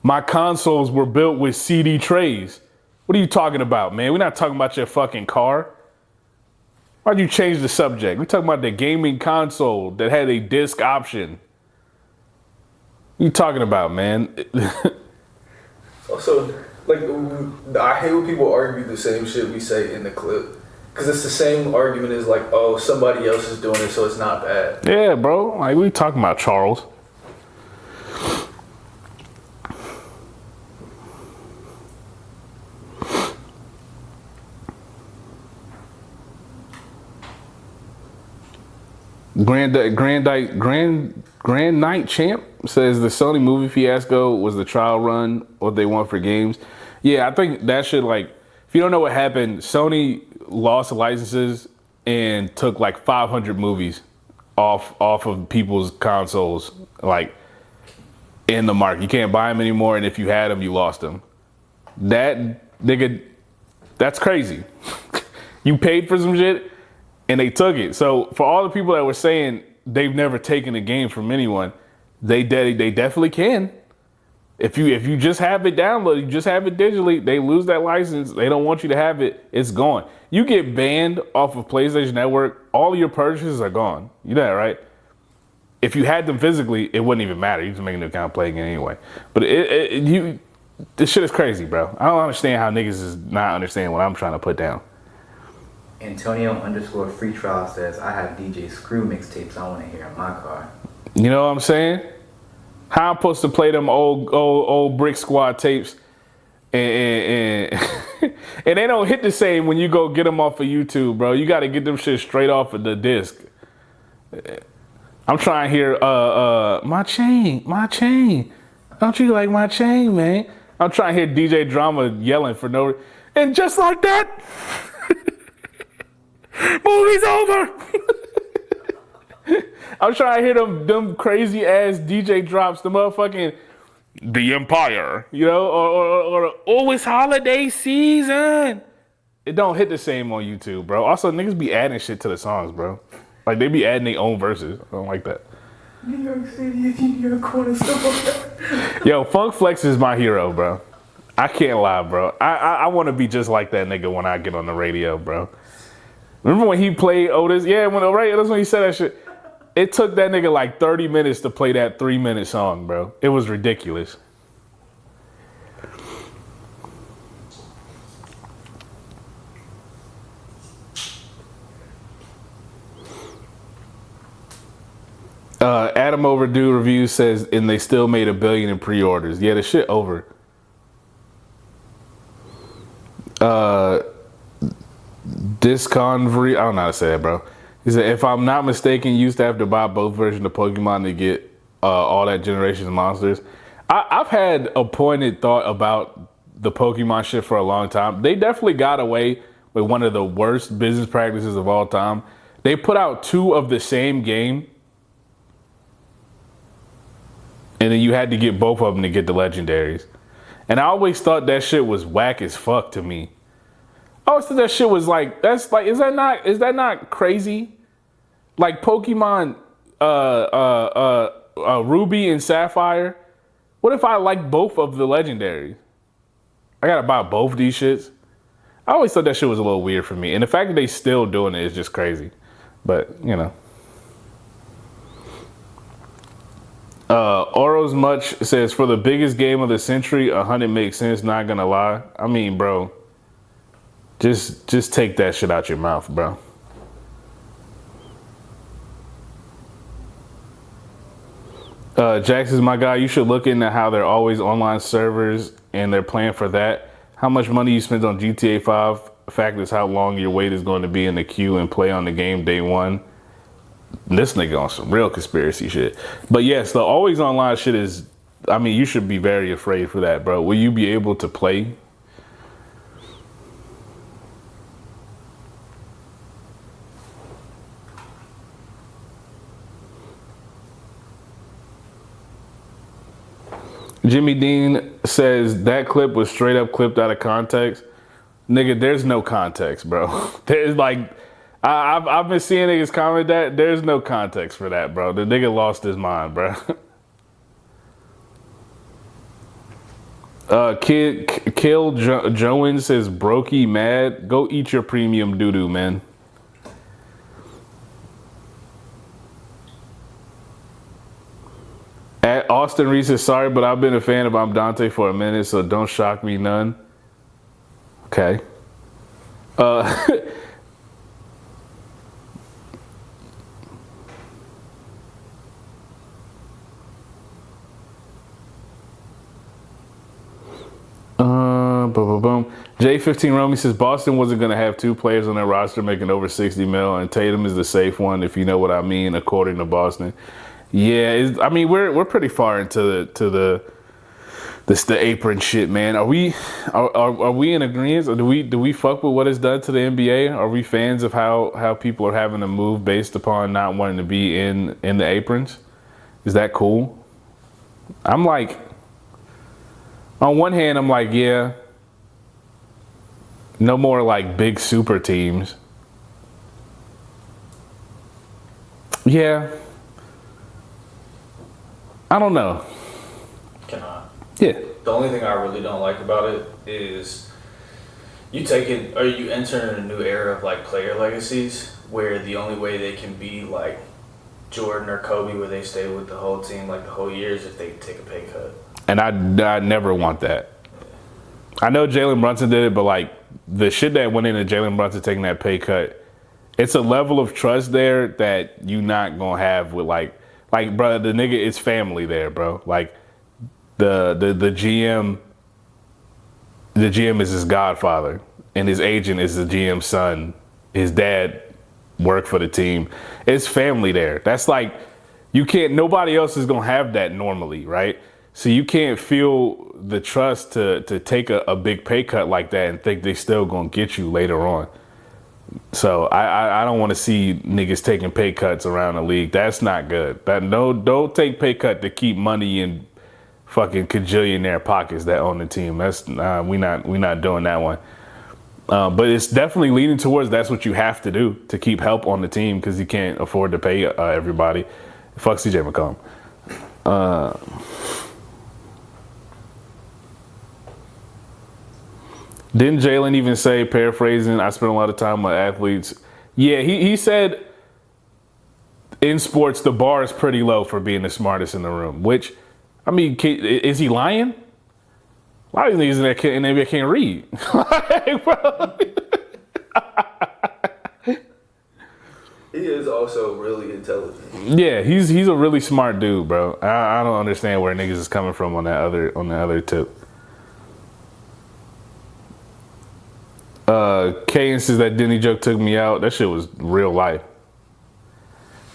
My consoles were built with CD trays. What are you talking about, man? We're not talking about your fucking car. Why'd you change the subject? We're talking about the gaming console that had a disc option. What are you talking about, man? Also, like, I hate when people argue the same shit we say in the clip. Because it's the same argument as like, oh, somebody else is doing it, so it's not bad. Yeah, bro. Like, we talking about Charles. Grand Night Champ says the Sony movie fiasco was the trial run what they want for games. Yeah, I think that should like, if you don't know what happened, Sony lost licenses and took like 500 movies off of people's consoles, like in the market. You can't buy them anymore, and if you had them, you lost them. That nigga, that's crazy. You paid for some shit, and they took it. So for all the people that were saying they've never taken a game from anyone, they definitely can. If you just have it downloaded, you just have it digitally, they lose that license. They don't want you to have it. It's gone. You get banned off of PlayStation Network, all of your purchases are gone. You know that, right? If you had them physically, it wouldn't even matter. You just make a new account, play again anyway. But this shit is crazy, bro. I don't understand how niggas is not understanding what I'm trying to put down. Antonio_free trial says, I have DJ Screw mixtapes I want to hear in my car. You know what I'm saying? How I'm supposed to play them old Brick Squad tapes and and they don't hit the same when you go get them off of YouTube, bro. You got to get them shit straight off of the disc. I'm trying to hear my chain. Don't you like my chain, man? I'm trying to hear DJ Drama yelling for no, and just like that, movie's over. I'm trying to hear them crazy ass DJ drops, the motherfucking The Empire, you know, or oh, it's holiday season. It don't hit the same on YouTube, bro. Also, niggas be adding shit to the songs, bro. Like they be adding their own verses. I don't like that. New York City, if you hear a corner store. Yo, Funk Flex is my hero, bro. I can't lie, bro. I want to be just like that nigga when I get on the radio, bro. Remember when he played Otis? Yeah, that's when he said that shit. It took that nigga like 30 minutes to play that 3-minute song, bro. It was ridiculous. Adam Overdue Review says, and they still made $1 billion in pre-orders. Yeah, the shit over. Disconvery, I don't know how to say that, bro. He said, if I'm not mistaken, you used to have to buy both versions of Pokemon to get all that generation's monsters. I've had a pointed thought about the Pokemon shit for a long time. They definitely got away with one of the worst business practices of all time. They put out 2 of the same game, and then you had to get both of them to get the legendaries. And I always thought that shit was whack as fuck to me. I always thought that shit was like, is that not crazy? Like Pokemon Ruby and Sapphire. What if I like both of the legendaries? I gotta buy both these shits. I always thought that shit was a little weird for me. And the fact that they still doing it is just crazy. But, you know. Oros Much says, for the biggest game of the century, 100 makes sense, not gonna lie. I mean, bro. Just take that shit out your mouth, bro. Jax is my guy. You should look into how they're always online servers and they're playing for that. How much money you spent on GTA 5 factors how long your wait is going to be in the queue and play on the game day one. This nigga on some real conspiracy shit. But yes, the always online shit is, I mean, you should be very afraid for that, bro. Will you be able to play? Jimmy Dean says that clip was straight up clipped out of context. Nigga, there's no context, bro. There's like, I've been seeing niggas comment that. There's no context for that, bro. The nigga lost his mind, bro. Kill Joan says, Brokey mad. Go eat your premium doo-doo, man. At Austin Reese says, sorry, but I've been a fan of I'm Dante for a minute, so don't shock me none. Okay. Boom. J15 Romy says Boston wasn't going to have 2 players on their roster making over 60 mil, and Tatum is the safe one, if you know what I mean, according to Boston. Yeah, I mean we're pretty far into the apron shit, man. Are we in agreement, or do we fuck with what it's done to the NBA? Are we fans of how people are having to move based upon not wanting to be in the aprons? Is that cool? I'm like, on one hand, I'm like, yeah, no more like big super teams. Yeah. I don't know. Can I? Yeah. The only thing I really don't like about it is you enter in a new era of like player legacies where the only way they can be like Jordan or Kobe, where they stay with the whole team like the whole year, is if they take a pay cut. And I never want that. I know Jalen Brunson did it, but like the shit that went into Jalen Brunson taking that pay cut, it's a level of trust there that you not gonna have with like bro, the nigga, it's family there, bro. Like the GM is his godfather, and his agent is the GM's son. His dad worked for the team. It's family there. That's like, you can't, nobody else is gonna have that normally, right? So you can't feel the trust to take a big pay cut like that and think they still gonna get you later on. So I don't want to see niggas taking pay cuts around the league. That's not good. Don't take pay cut to keep money in fucking cajillionaire pockets that own the team. That's we not doing that one. But it's definitely leading towards that's what you have to do to keep help on the team, because you can't afford to pay everybody. Fuck CJ McCollum. Didn't Jalen even say, paraphrasing, I spend a lot of time with athletes? Yeah, he said in sports the bar is pretty low for being the smartest in the room, which, I mean, is he lying? A lot of these niggas in the NBA can't read. Like, bro. He is also really intelligent. Yeah, he's a really smart dude, bro. I don't understand where niggas is coming from on the other tip. K says that Denny joke took me out. That shit was real life.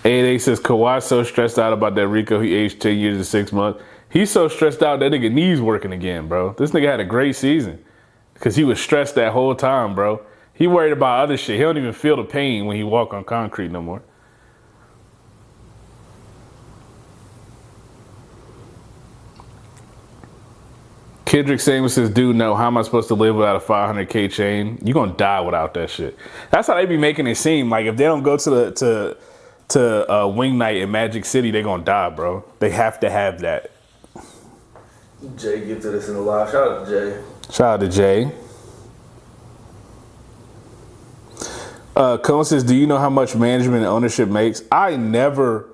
88 says Kawhi's so stressed out about that Rico. He aged 10 years and 6 months. He's so stressed out that nigga knees working again, bro. This nigga had a great season because he was stressed that whole time, bro. He worried about other shit. He don't even feel the pain when he walk on concrete no more. Kendrick Samuel says, dude, no, how am I supposed to live without a 500K chain? You gonna die without that shit. That's how they be making it seem. Like if they don't go to Wing Night in Magic City, they gonna die, bro. They have to have that. Jay gets to this in the live. Shout out to Jay. Shout out to Jay. Cone says, do you know how much management and ownership makes? I never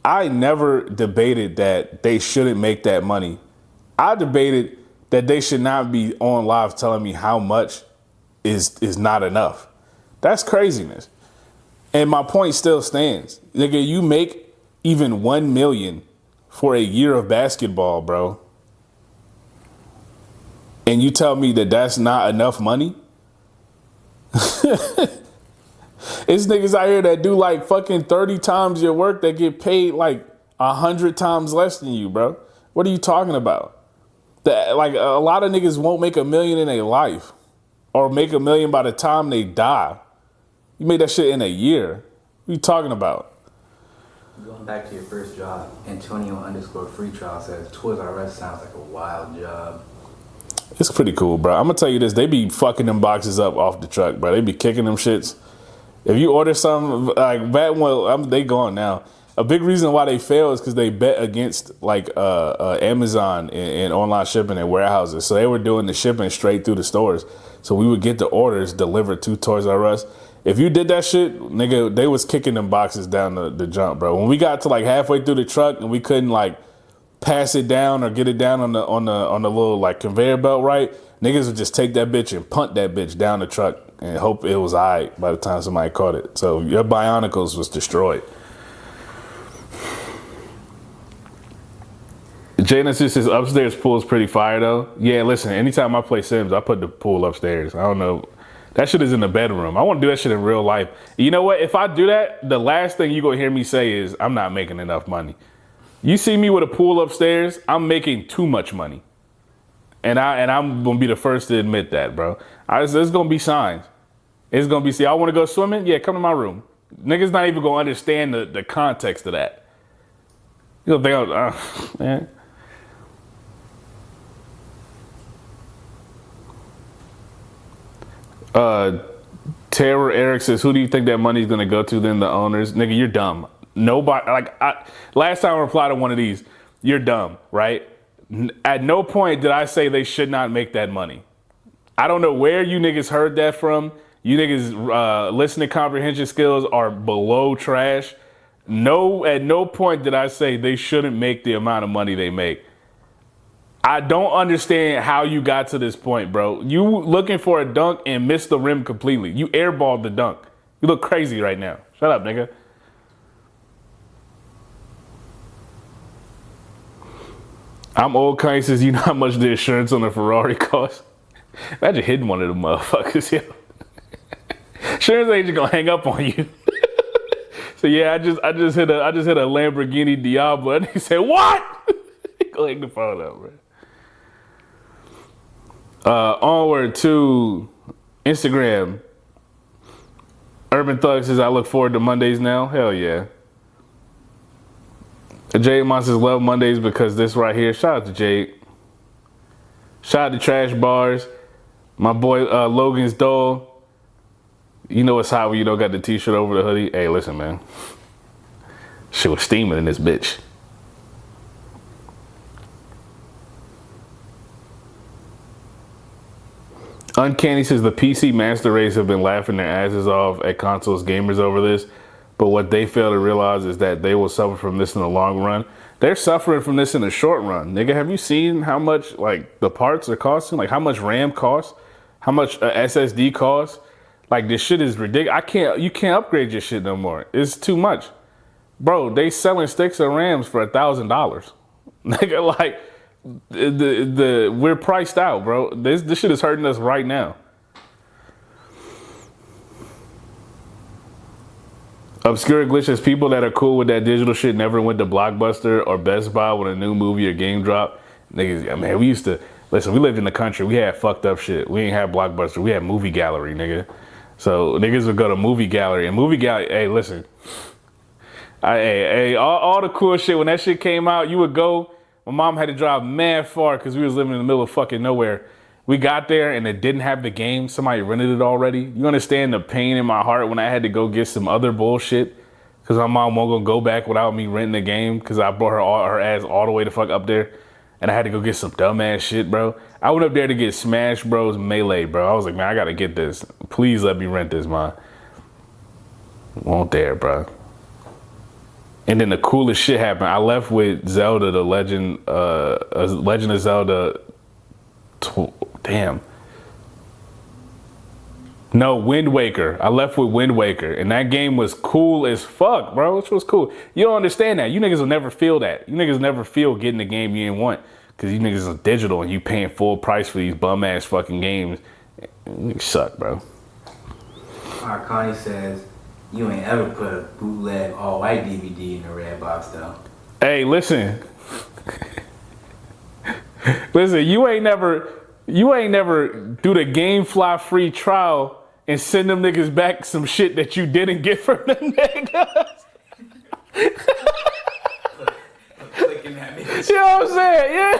debated that they shouldn't make that money. I debated that they should not be on live telling me how much is not enough. That's craziness. And my point still stands. Nigga, you make even $1 million for a year of basketball, bro. And you tell me that that's not enough money? It's niggas out here that do like fucking 30 times your work that get paid like 100 times less than you, bro. What are you talking about? That, like, a lot of niggas won't make $1 million in their life or make $1 million by the time they die. You made that shit in a year. What are you talking about? Going back to your first job, Antonio_free trial says Toys R Us sounds like a wild job. It's pretty cool, bro. I'm gonna tell you this. They be fucking them boxes up off the truck, bro. They be kicking them shits. If you order something, like, they gone now. A big reason why they fail is because they bet against like Amazon and online shipping and warehouses. So they were doing the shipping straight through the stores. So we would get the orders delivered to Toys R Us. If you did that shit, nigga, they was kicking them boxes down the jump, bro. When we got to like halfway through the truck and we couldn't like pass it down or get it down on the little like conveyor belt, right? Niggas would just take that bitch and punt that bitch down the truck and hope it was all right by the time somebody caught it. So your Bionicles was destroyed. Jalen says upstairs pool is pretty fire though. Yeah, listen, anytime I play Sims, I put the pool upstairs. I don't know. That shit is in the bedroom. I want to do that shit in real life. You know what? If I do that, the last thing you gonna hear me say is I'm not making enough money. You see me with a pool upstairs, I'm making too much money. And I'm gonna be the first to admit that, bro. There's gonna be signs. It's gonna be, see, I wanna go swimming? Yeah, come to my room. Niggas not even gonna understand the context of that. You gonna think, man. Terror Eric says, who do you think that money's gonna go to then? The owners? Nigga, you're dumb. Nobody, last time I replied to one of these, you're dumb, right? At no point did I say they should not make that money. I don't know where you niggas heard that from. You niggas listening comprehension skills are below trash. No, at no point did I say they shouldn't make the amount of money they make. I don't understand how you got to this point, bro. You looking for a dunk and missed the rim completely. You airballed the dunk. You look crazy right now. Shut up, nigga. I'm old, Kanye says, you know how much the insurance on a Ferrari costs? Imagine hitting one of them motherfuckers, yo. Insurance agent gonna hang up on you. So yeah, I just hit a Lamborghini Diablo, and he said, what? Go hang the phone up, bro. Onward to Instagram. Urban Thug says, I look forward to Mondays now. Hell yeah. Jade Monsters love Mondays because this right here. Shout out to Jade. Shout out to Trash Bars. My boy Logan's Dole. You know it's hot when you don't got the t-shirt over the hoodie. Hey, listen, man. Shit was steaming in this bitch. Uncanny says the PC master race have been laughing their asses off at consoles gamers over this, but what they fail to realize is that they will suffer from this in the long run. They're suffering from this in the short run. Nigga, have you seen how much like the parts are costing? Like how much RAM costs? How much SSD costs? Like this shit is ridiculous. You can't upgrade your shit no more. It's too much. Bro, they selling sticks of RAMs for $1,000. Nigga, like we're priced out, bro. This shit is hurting us right now. Obscure Glitches, people that are cool with that digital shit never went to Blockbuster or Best Buy when a new movie or game dropped. Niggas, I mean, we used to, listen, we lived in the country. We had fucked up shit. We ain't had Blockbuster. We had Movie Gallery, nigga. So niggas would go to Movie Gallery. And Movie Gallery, hey, listen. All the cool shit, when that shit came out, you would go. My mom had to drive mad far because we was living in the middle of fucking nowhere. We got there and it didn't have the game. Somebody rented it already. You understand the pain in my heart when I had to go get some other bullshit because my mom won't gonna go back without me renting the game because I brought her ass all the way the fuck up there and I had to go get some dumbass shit, bro. I went up there to get Smash Bros. Melee, bro. I was like, man, I gotta get this. Please let me rent this, man. Won't dare, bro. And then the coolest shit happened. I left with Zelda, the Legend of Zelda. Damn. No, Wind Waker. I left with Wind Waker. And that game was cool as fuck, bro. Which was cool. You don't understand that. You niggas will never feel that. You niggas never feel getting the game you didn't want. Because you niggas are digital and you paying full price for these bum ass fucking games. You suck, bro. Connie says, you ain't ever put a bootleg all white DVD in the red box though. Hey, listen. Listen, you ain't never do the GameFly free trial and send them niggas back some shit that you didn't get from them niggas. Clicking at me. You know what I'm saying? Yeah.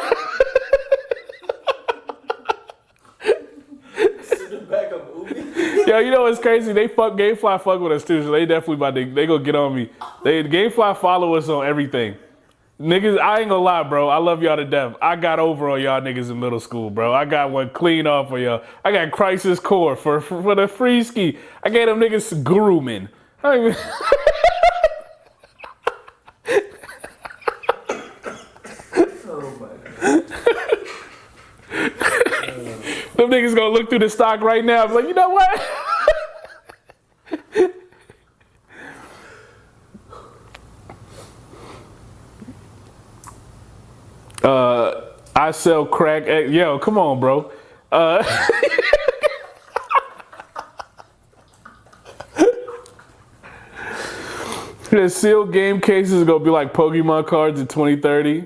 Yo, you know what's crazy? GameFly fuck with us too, so they definitely they gonna get on me. GameFly follow us on everything. Niggas, I ain't gonna lie, bro. I love y'all to death. I got over on y'all niggas in middle school, bro. I got one clean off of y'all. I got Crisis Core for the free ski. I gave them niggas Guruman. Them niggas gonna look through the stock right now. I'm like, you know what? I sell crack. Yo, come on, bro. The sealed game cases are gonna be like Pokemon cards in 2030.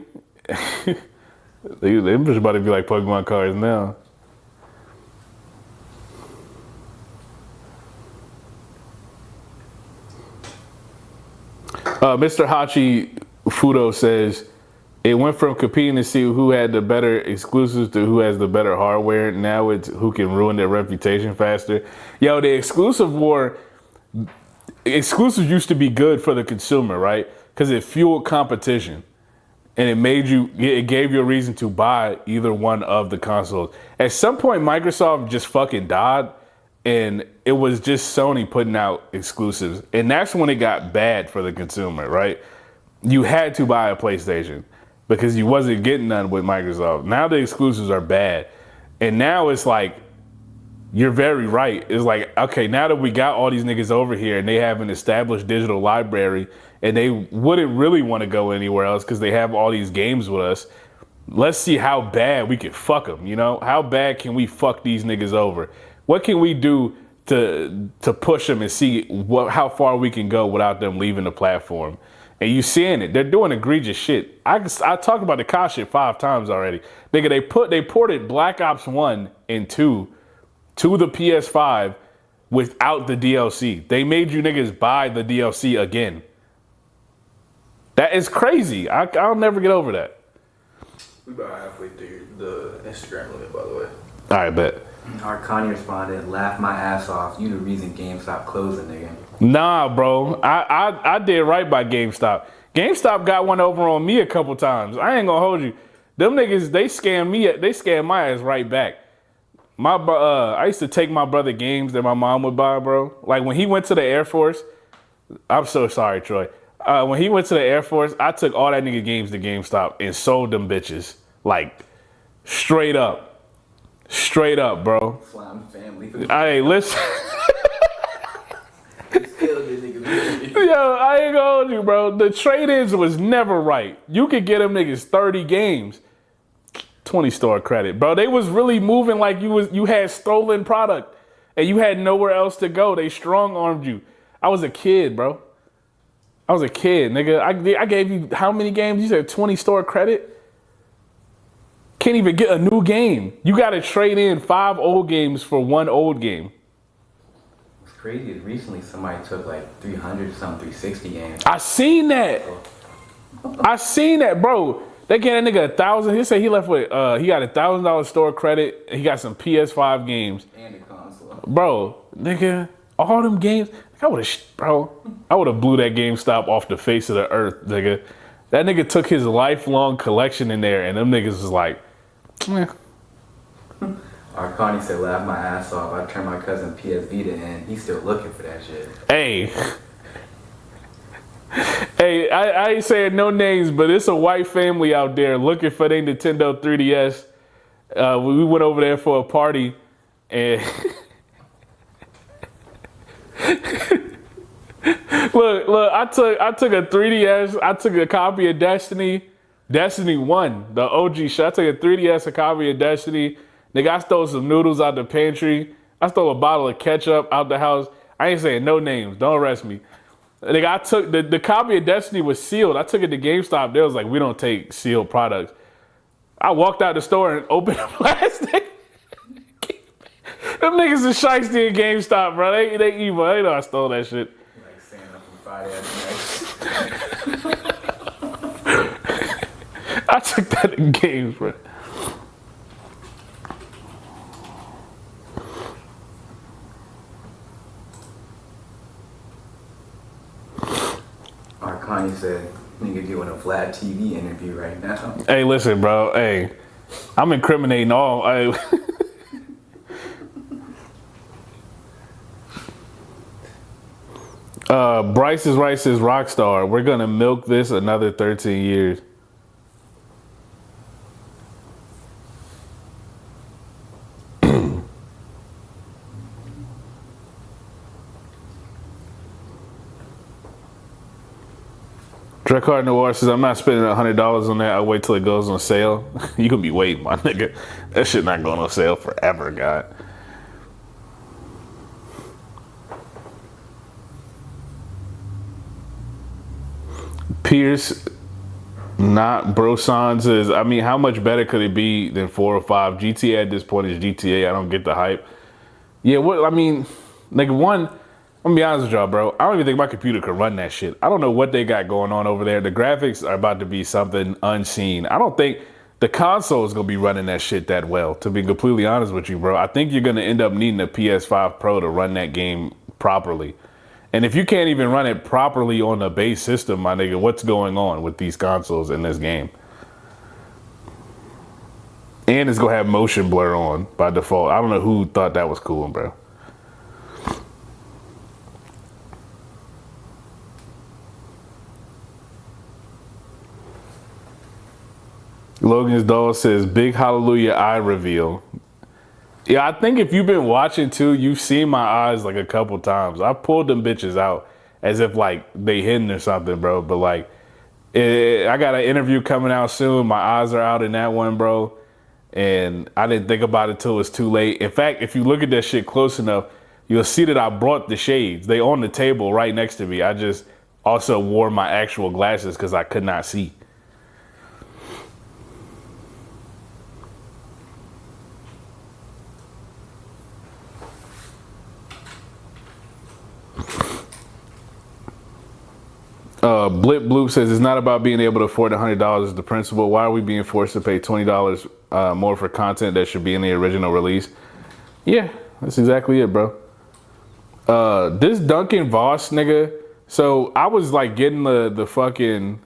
They're just about to be like Pokemon cards now. Mr. Hachi Fudo says it went from competing to see who had the better exclusives to who has the better hardware. Now it's who can ruin their reputation faster. Yo, the exclusive war. Exclusives used to be good for the consumer, right? Because it fueled competition, and it gave you a reason to buy either one of the consoles. At some point, Microsoft just fucking died, and it was just Sony putting out exclusives, and that's when it got bad for the consumer, right? You had to buy a PlayStation because you wasn't getting none with Microsoft. Now the exclusives are bad, and now it's like, you're very right. It's like, okay, now that we got all these niggas over here and they have an established digital library and they wouldn't really want to go anywhere else because they have all these games with us, let's see how bad we can fuck them, you know? How bad can we fuck these niggas over? What can we do to push them and see how far we can go without them leaving the platform? And you seeing it. They're doing egregious shit. I talked about the COD shit 5 times already. Nigga, they ported Black Ops 1 and 2 to the PS5 without the DLC. They made you niggas buy the DLC again. That is crazy. I'll never get over that. We about halfway through the Instagram limit, by the way. All right, bet. Arcani responded, laugh my ass off. You the reason GameStop closing, nigga. Nah, bro. I did right by GameStop. GameStop got one over on me a couple times. I ain't gonna hold you. Them niggas, they scam my ass right back. I used to take my brother games that my mom would buy, bro. Like when he went to the Air Force, I'm so sorry, Troy. When he went to the Air Force, I took all that nigga games to GameStop and sold them bitches. Like, straight up. Straight up, bro. Slime family. Hey, listen. Yo, I ain't gonna hold you, bro. The trade-ins was never right. You could get them niggas 30 games. 20 store credit, bro. They was really moving like you had stolen product and you had nowhere else to go. They strong-armed you. I was a kid, bro. I was a kid, nigga. I gave you how many games? You said 20 store credit? Can't even get a new game. You got to trade in 5 old games for 1 old game. It's crazy. Recently, somebody took like 300 some 360 games. I seen that, bro. They gave that nigga $1,000. He said he left with he got $1,000 store credit. He got some PS5 games. And a console. Bro, nigga, all them games. I would have blew that GameStop off the face of the earth, nigga. That nigga took his lifelong collection in there, and them niggas was like, eh. Arcani said, laugh my ass off. I turned my cousin PS Vita in. He's still looking for that shit. Hey. Hey, I ain't saying no names, but it's a white family out there looking for their Nintendo 3DS. We went over there for a party, and look, I took a 3DS. I took a copy of Destiny 1, the OG shit. I took a 3DS, a copy of Destiny. Nigga, I stole some noodles out the pantry. I stole a bottle of ketchup out the house. I ain't saying no names. Don't arrest me. Nigga, I took the copy of Destiny was sealed. I took it to GameStop. They was like, we don't take sealed products. I walked out the store and opened the plastic. Them niggas is shiesty at GameStop, bro. They evil. They know I stole that shit. Like Santa from Friday Night. I took that in games, bro. Arcani said, nigga doing a Vlad TV interview right now. Hey, listen, bro. Hey, I'm incriminating all. Bryce is right says Rockstar. We're gonna milk this another 13 years. Drekard Noir says, I'm not spending $100 on that. I'll wait till it goes on sale. You can be waiting, my nigga. That shit not going on sale forever, God. Pierce, not Brosans is. I mean, how much better could it be than 4 or 5? GTA at this point is GTA. I don't get the hype. Yeah, what I mean, like one, I'm gonna be honest with y'all, bro. I don't even think my computer could run that shit. I don't know what they got going on over there. The graphics are about to be something unseen. I don't think the console is gonna be running that shit that well, to be completely honest with you, bro. I think you're gonna end up needing a PS5 Pro to run that game properly. And if you can't even run it properly on the base system, my nigga, what's going on with these consoles in this game? And it's gonna have motion blur on by default. I don't know who thought that was cool, bro. Logan's doll says, big hallelujah eye reveal. Yeah, I think if you've been watching too, you've seen my eyes like a couple times. I pulled them bitches out as if like they hidden or something, bro. But like, I got an interview coming out soon. My eyes are out in that one, bro. And I didn't think about it till it was too late. In fact, if you look at that shit close enough, you'll see that I brought the shades. They on the table right next to me. I just also wore my actual glasses because I could not see. Blip Bloop says it's not about being able to afford $100 is the principle. Why are we being forced to pay $20 more for content that should be in the original release? Yeah, that's exactly it, bro. This Duncan Voss nigga. So I was like getting the fucking.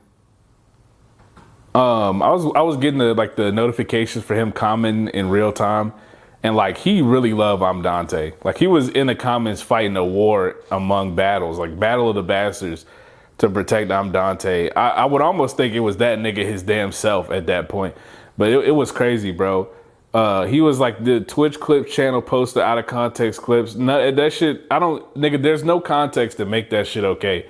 I was getting the notifications for him commenting in real time, and like he really loved I'm Dante. Like he was in the comments fighting a war among battles, like Battle of the Bastards, to protect I'm Dante. I would almost think it was that nigga his damn self at that point. But it was crazy, bro. He was like the Twitch Clips channel posted out of context clips. No, that shit, nigga, there's no context to make that shit okay.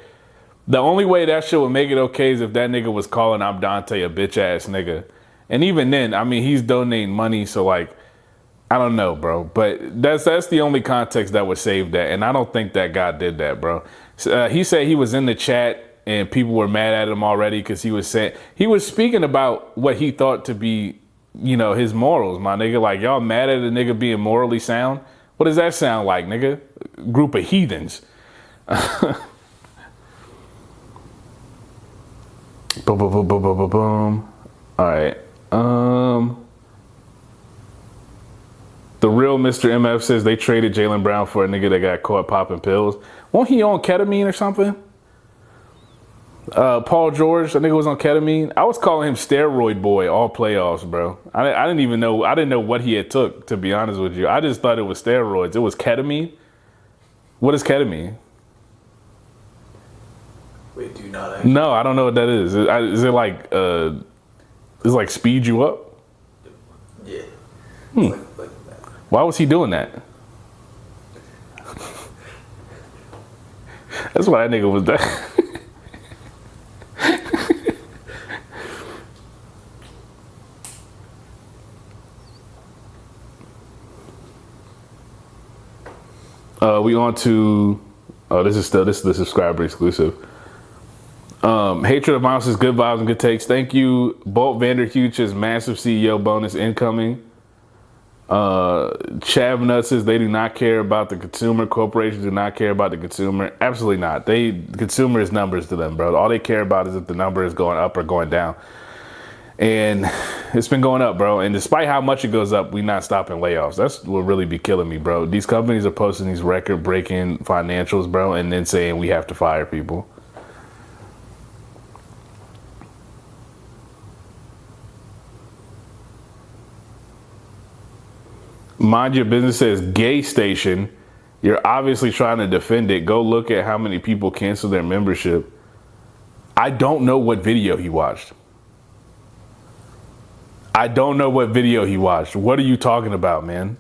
The only way that shit would make it okay is if that nigga was calling I'm Dante a bitch ass nigga. And even then, I mean, he's donating money, so like, I don't know, bro. But that's the only context that would save that. And I don't think that guy did that, bro. He said he was in the chat and people were mad at him already because he was speaking about what he thought to be, you know, his morals, my nigga. Like, y'all mad at a nigga being morally sound? What does that sound like, nigga? Group of heathens. Boom, boom, boom, boom, boom, boom, boom. All right. The real Mr. MF says they traded Jaylen Brown for a nigga that got caught popping pills. Wasn't he on ketamine or something? Paul George, I think it was on ketamine. I was calling him steroid boy all playoffs, bro. I didn't know what he had took, to be honest with you. I just thought it was steroids. It was ketamine. What is ketamine? Wait, do you not actually? No, I don't know what that is. Is it like, does it like speed you up? Yeah. Like that. Why was he doing that? That's why that nigga was that. We on to, this is the subscriber exclusive. Hatred of Violence is good vibes and good takes. Thank you. Bolt Vanderhuch's massive CEO bonus incoming. Chav Nuts says they do not care about the consumer. Corporations do not care about the consumer. Absolutely not. The consumer is numbers to them, bro. All they care about is if the number is going up or going down. And it's been going up, bro. And despite how much it goes up, we not stopping layoffs. That's what really be killing me, bro. These companies are posting these record-breaking financials, bro, and then saying we have to fire people. Mind Your Business says gay station. You're obviously trying to defend it. Go look at how many people cancel their membership. I don't know what video he watched. What are you talking about, man?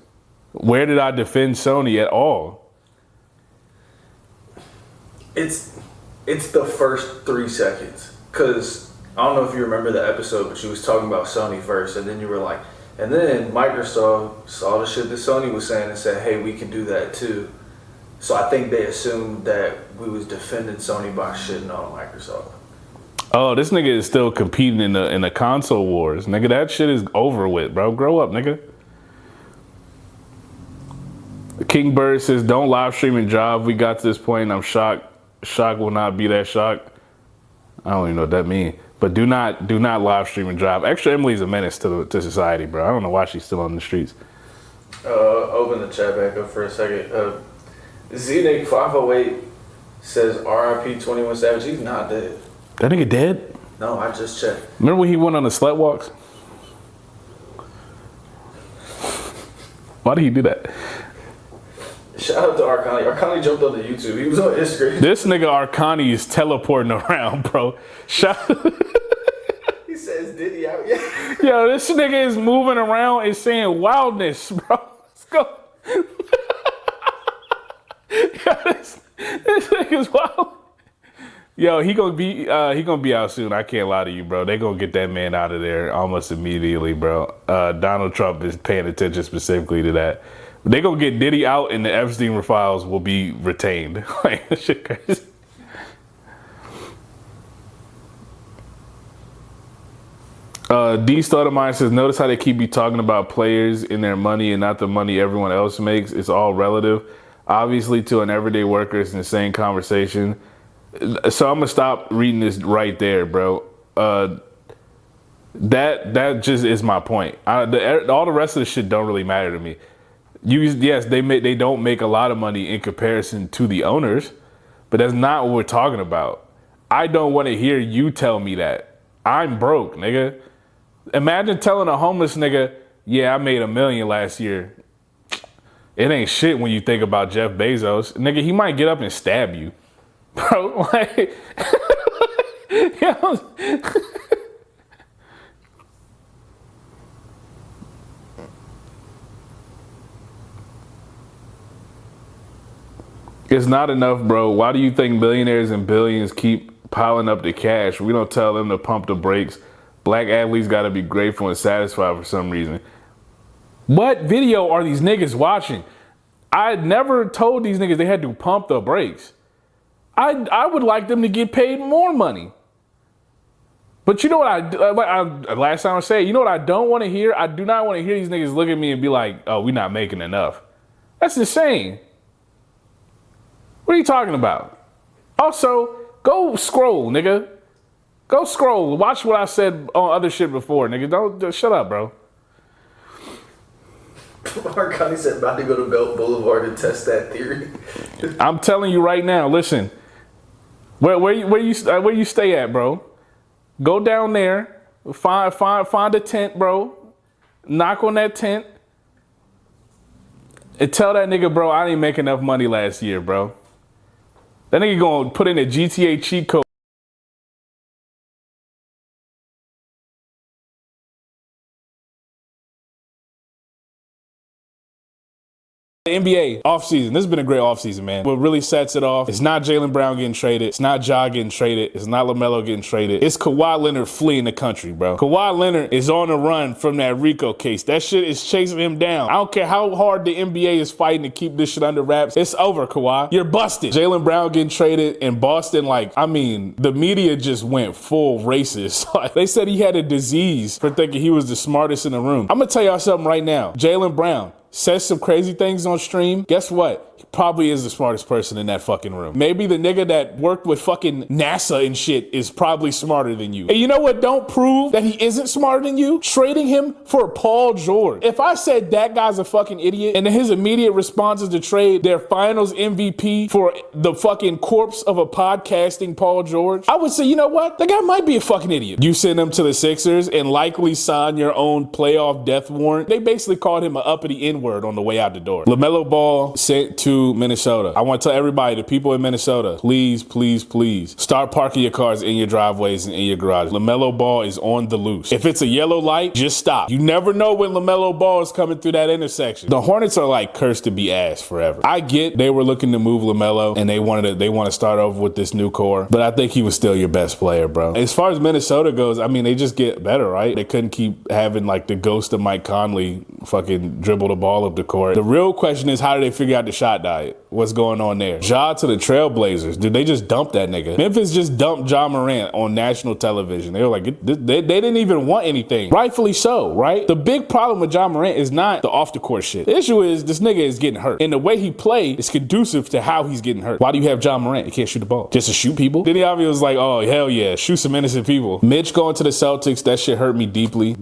Where did I defend Sony at all? It's the first 3 seconds. Because I don't know if you remember the episode, but she was talking about Sony first, and then you were like, and then Microsoft saw the shit that Sony was saying and said, hey, we can do that too. So I think they assumed that we was defending Sony by shitting on Microsoft. Oh, this nigga is still competing in the console wars. Nigga, that shit is over with, bro. Grow up, nigga. King Bird says, don't live stream and drive. We got to this point and I'm shocked. Shock will not be that shocked. I don't even know what that means. But do not live stream and drive. Extra Emily's a menace to society, bro. I don't know why she's still on the streets. Open the chat back up for a second. Zenic 508 says RIP 21 Savage. He's not dead. That nigga dead? No, I just checked. Remember when he went on the slut walks? Why did he do that? Shout out to Arcani. Arcani jumped onto YouTube. He was on Instagram. This nigga Arcani is teleporting around, bro. He says Diddy out. Yeah. Yo, this nigga is moving around and saying wildness, bro. Let's go. Yo, this nigga's wild. Yo, he gonna be out soon. I can't lie to you, bro. They gonna get that man out of there almost immediately, bro. Donald Trump is paying attention specifically to that. They gonna get Diddy out and the Epstein files will be retained. Like, that shit crazy. D. Stoudemire says, notice how they keep be talking about players and their money and not the money everyone else makes. It's all relative. Obviously, to an everyday worker, it's an insane conversation. So I'm gonna stop reading this right there, bro. That just is my point. All the rest of the shit don't really matter to me. Yes, they don't make a lot of money in comparison to the owners, but that's not what we're talking about. I don't want to hear you tell me that. I'm broke, nigga. Imagine telling a homeless nigga, yeah, I made $1 million last year. It ain't shit when you think about Jeff Bezos. Nigga, he might get up and stab you. Bro, like, you know, it's not enough, bro. Why do you think millionaires and billions keep piling up the cash? We don't tell them to pump the brakes. Black athletes got to be grateful and satisfied for some reason. What video are these niggas watching? I never told these niggas they had to pump the brakes. I would like them to get paid more money. But you know what last time I said, you know what I don't want to hear? I do not want to hear these niggas look at me and be like, oh, we're not making enough. That's insane. What are you talking about? Also, go scroll, nigga. Go scroll. Watch what I said on other shit before, nigga. Don't shut up, bro. Arcani said about to go to Belt Boulevard and test that theory. I'm telling you right now. Listen, where you stay at, bro? Go down there, find a tent, bro. Knock on that tent, and tell that nigga, bro, I didn't make enough money last year, bro. That nigga gonna put in a GTA cheat code. The NBA offseason. This has been a great offseason, man. What really sets it off, it's not Jaylen Brown getting traded. It's not Ja getting traded. It's not LaMelo getting traded. It's Kawhi Leonard fleeing the country, bro. Kawhi Leonard is on the run from that RICO case. That shit is chasing him down. I don't care how hard the NBA is fighting to keep this shit under wraps. It's over, Kawhi. You're busted. Jaylen Brown getting traded in Boston, the media just went full racist. They said he had a disease for thinking he was the smartest in the room. I'm gonna tell y'all something right now. Jaylen Brown says some crazy things on stream. Guess what? He probably is the smartest person in that fucking room. Maybe the nigga that worked with fucking NASA and shit is probably smarter than you. And you know what don't prove that he isn't smarter than you? Trading him for Paul George. If I said that guy's a fucking idiot and then his immediate response is to trade their finals MVP for the fucking corpse of a podcasting Paul George, I would say, you know what? That guy might be a fucking idiot. You send him to the Sixers and likely sign your own playoff death warrant. They basically called him an uppity N-word on the way out the door. LaMelo Ball sent to Minnesota. I want to tell everybody, the people in Minnesota, please, please, please start parking your cars in your driveways and in your garage. LaMelo Ball is on the loose. If it's a yellow light, just stop. You never know when LaMelo Ball is coming through that intersection. The Hornets are like cursed to be ass forever. I get they were looking to move LaMelo and they want to start over with this new core, but I think he was still your best player, bro. As far as Minnesota goes, I mean, they just get better, right? They couldn't keep having like the ghost of Mike Conley fucking dribble the ball up the court. The real question is, how do they figure out the shot diet? What's going on there? Ja to the Trailblazers. Did they just dump that nigga? Memphis just dumped Ja Morant on national television. They were like, they didn't even want anything. Rightfully so, right? The big problem with Ja Morant is not the off the court shit. The issue is this nigga is getting hurt. And the way he played is conducive to how he's getting hurt. Why do you have Ja Morant? He can't shoot the ball. Just to shoot people? Then he obviously was like, oh, hell yeah, shoot some innocent people. Mitch going to the Celtics, that shit hurt me deeply.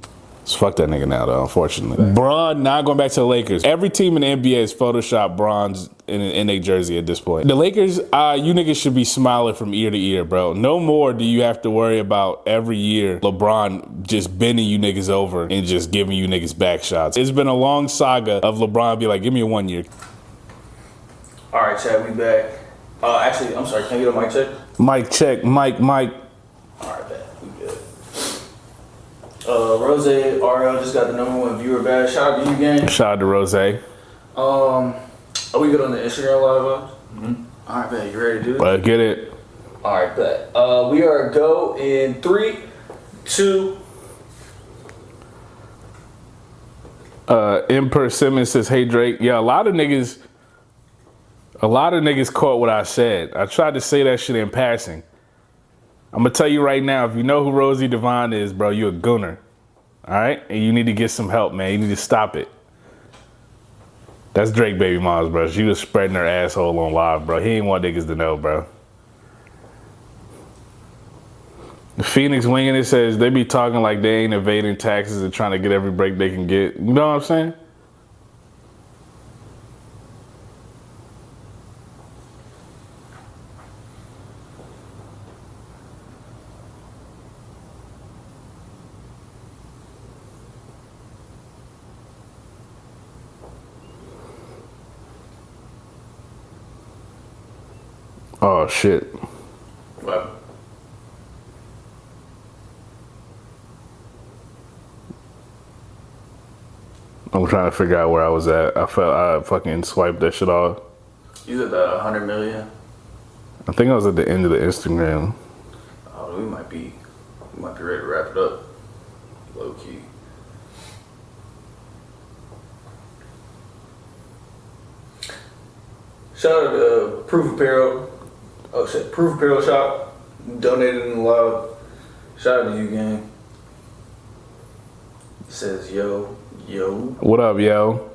Fuck that nigga now, though, unfortunately. Bron not going back to the Lakers. Every team in the NBA has photoshopped Bron's in their jersey at this point. The Lakers, you niggas should be smiling from ear to ear, bro. No more do you have to worry about every year LeBron just bending you niggas over and just giving you niggas back shots. It's been a long saga of LeBron be like, give me a 1 year. All right, Chad, we back. Actually, I'm sorry, can I get a mic check? Mic check, mic. All right, bet. We good. Rose RL just got the #1 viewer badge. Shout out to you, gang. Shout out to Rose. Are we good on the Instagram live? Mm-hmm. All right, bet. You ready to do this? Let's get it. All right, bet. We are go in 3, 2. Emperor Simmons says, hey Drake. Yeah, a lot of niggas caught what I said. I tried to say that shit in passing. I'm gonna tell you right now, if you know who Rosie Devine is, bro, you a gooner. All right? And you need to get some help, man. You need to stop it. That's Drake baby moms, bro. She was spreading her asshole on live, bro. He ain't want niggas to know, bro. Phoenix Winging It says they be talking like they ain't evading taxes and trying to get every break they can get. You know what I'm saying? Oh, shit. What? I'm trying to figure out where I was at. I fucking swiped that shit off. You at the 100 million? I think I was at the end of the Instagram. Oh, we might be ready to wrap it up. Low key. Shout out to Proof Apparel. Oh shit, Proof Apparel Shop. Donated in the loud. Shout out to you, gang. It says yo. What up, yo?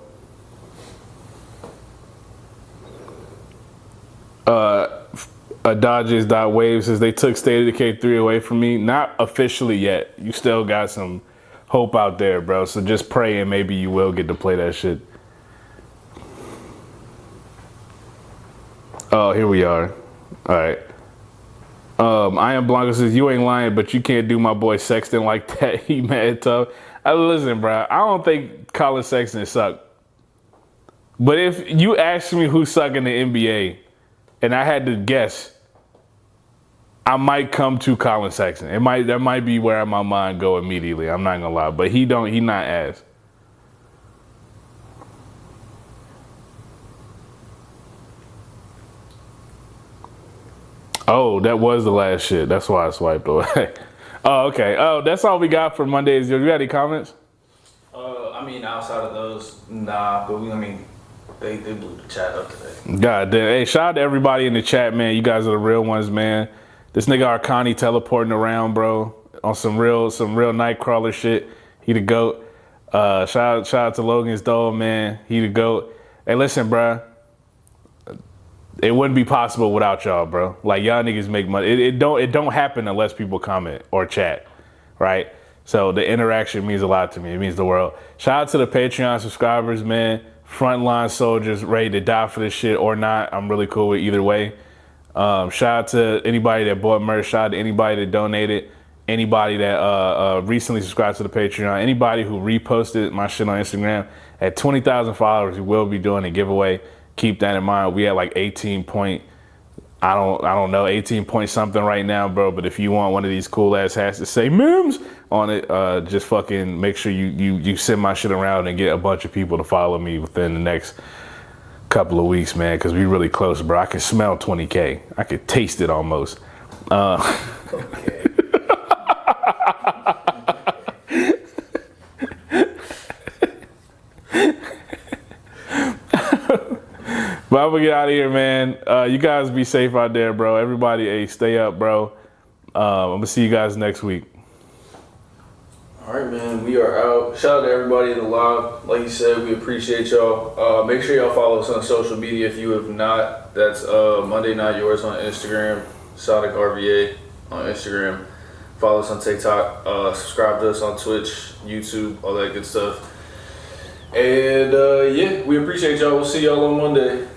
Dodges.wave says they took State of Decay 3 away from me. Not officially yet. You still got some hope out there, bro. So just pray and maybe you will get to play that shit. Oh, here we are. All right. I am Blanco says, you ain't lying, but you can't do my boy Sexton like that. He mad tough. Listen, bro, I don't think Colin Sexton suck. But if you asked me who suck in the NBA and I had to guess, I might come to Colin Sexton. That might be where my mind go immediately. I'm not gonna lie, but he not ass. Oh, that was the last shit. That's why I swiped away. Oh, okay. Oh, that's all we got for Mondays. You got any comments? I mean, outside of those, nah. But they blew the chat up today. God damn. Hey, shout out to everybody in the chat, man. You guys are the real ones, man. This nigga Arcani teleporting around, bro, on some real Nightcrawler shit. He the GOAT. Shout out to Logan's Dole, man. He the GOAT. Hey, listen, bro. It wouldn't be possible without y'all, bro. Like, y'all niggas make money. It don't happen unless people comment or chat, right? So the interaction means a lot to me. It means the world. Shout out to the Patreon subscribers, man. Frontline soldiers ready to die for this shit or not. I'm really cool with either way. Shout out to anybody that bought merch. Shout out to anybody that donated. Anybody that recently subscribed to the Patreon. Anybody who reposted my shit on Instagram. At 20,000 followers, we will be doing a giveaway. Keep that in mind. We had like 18 point something right now, bro. But if you want one of these cool ass hats to say Mims on it, just fucking make sure you send my shit around and get a bunch of people to follow me within the next couple of weeks, man. Cause we really close, bro. I can smell 20K. I could taste it almost. Okay. But I'm gonna get out of here, man. You guys be safe out there, bro. Everybody, hey, stay up, bro. I'm gonna see you guys next week. All right, man, we are out. Shout out to everybody in the live. Like you said, we appreciate y'all. Make sure y'all follow us on social media if you have not. That's Monday Not Yours on Instagram, Sonic RVA on Instagram. Follow us on TikTok. Subscribe to us on Twitch, YouTube, all that good stuff. And yeah, we appreciate y'all. We'll see y'all on Monday.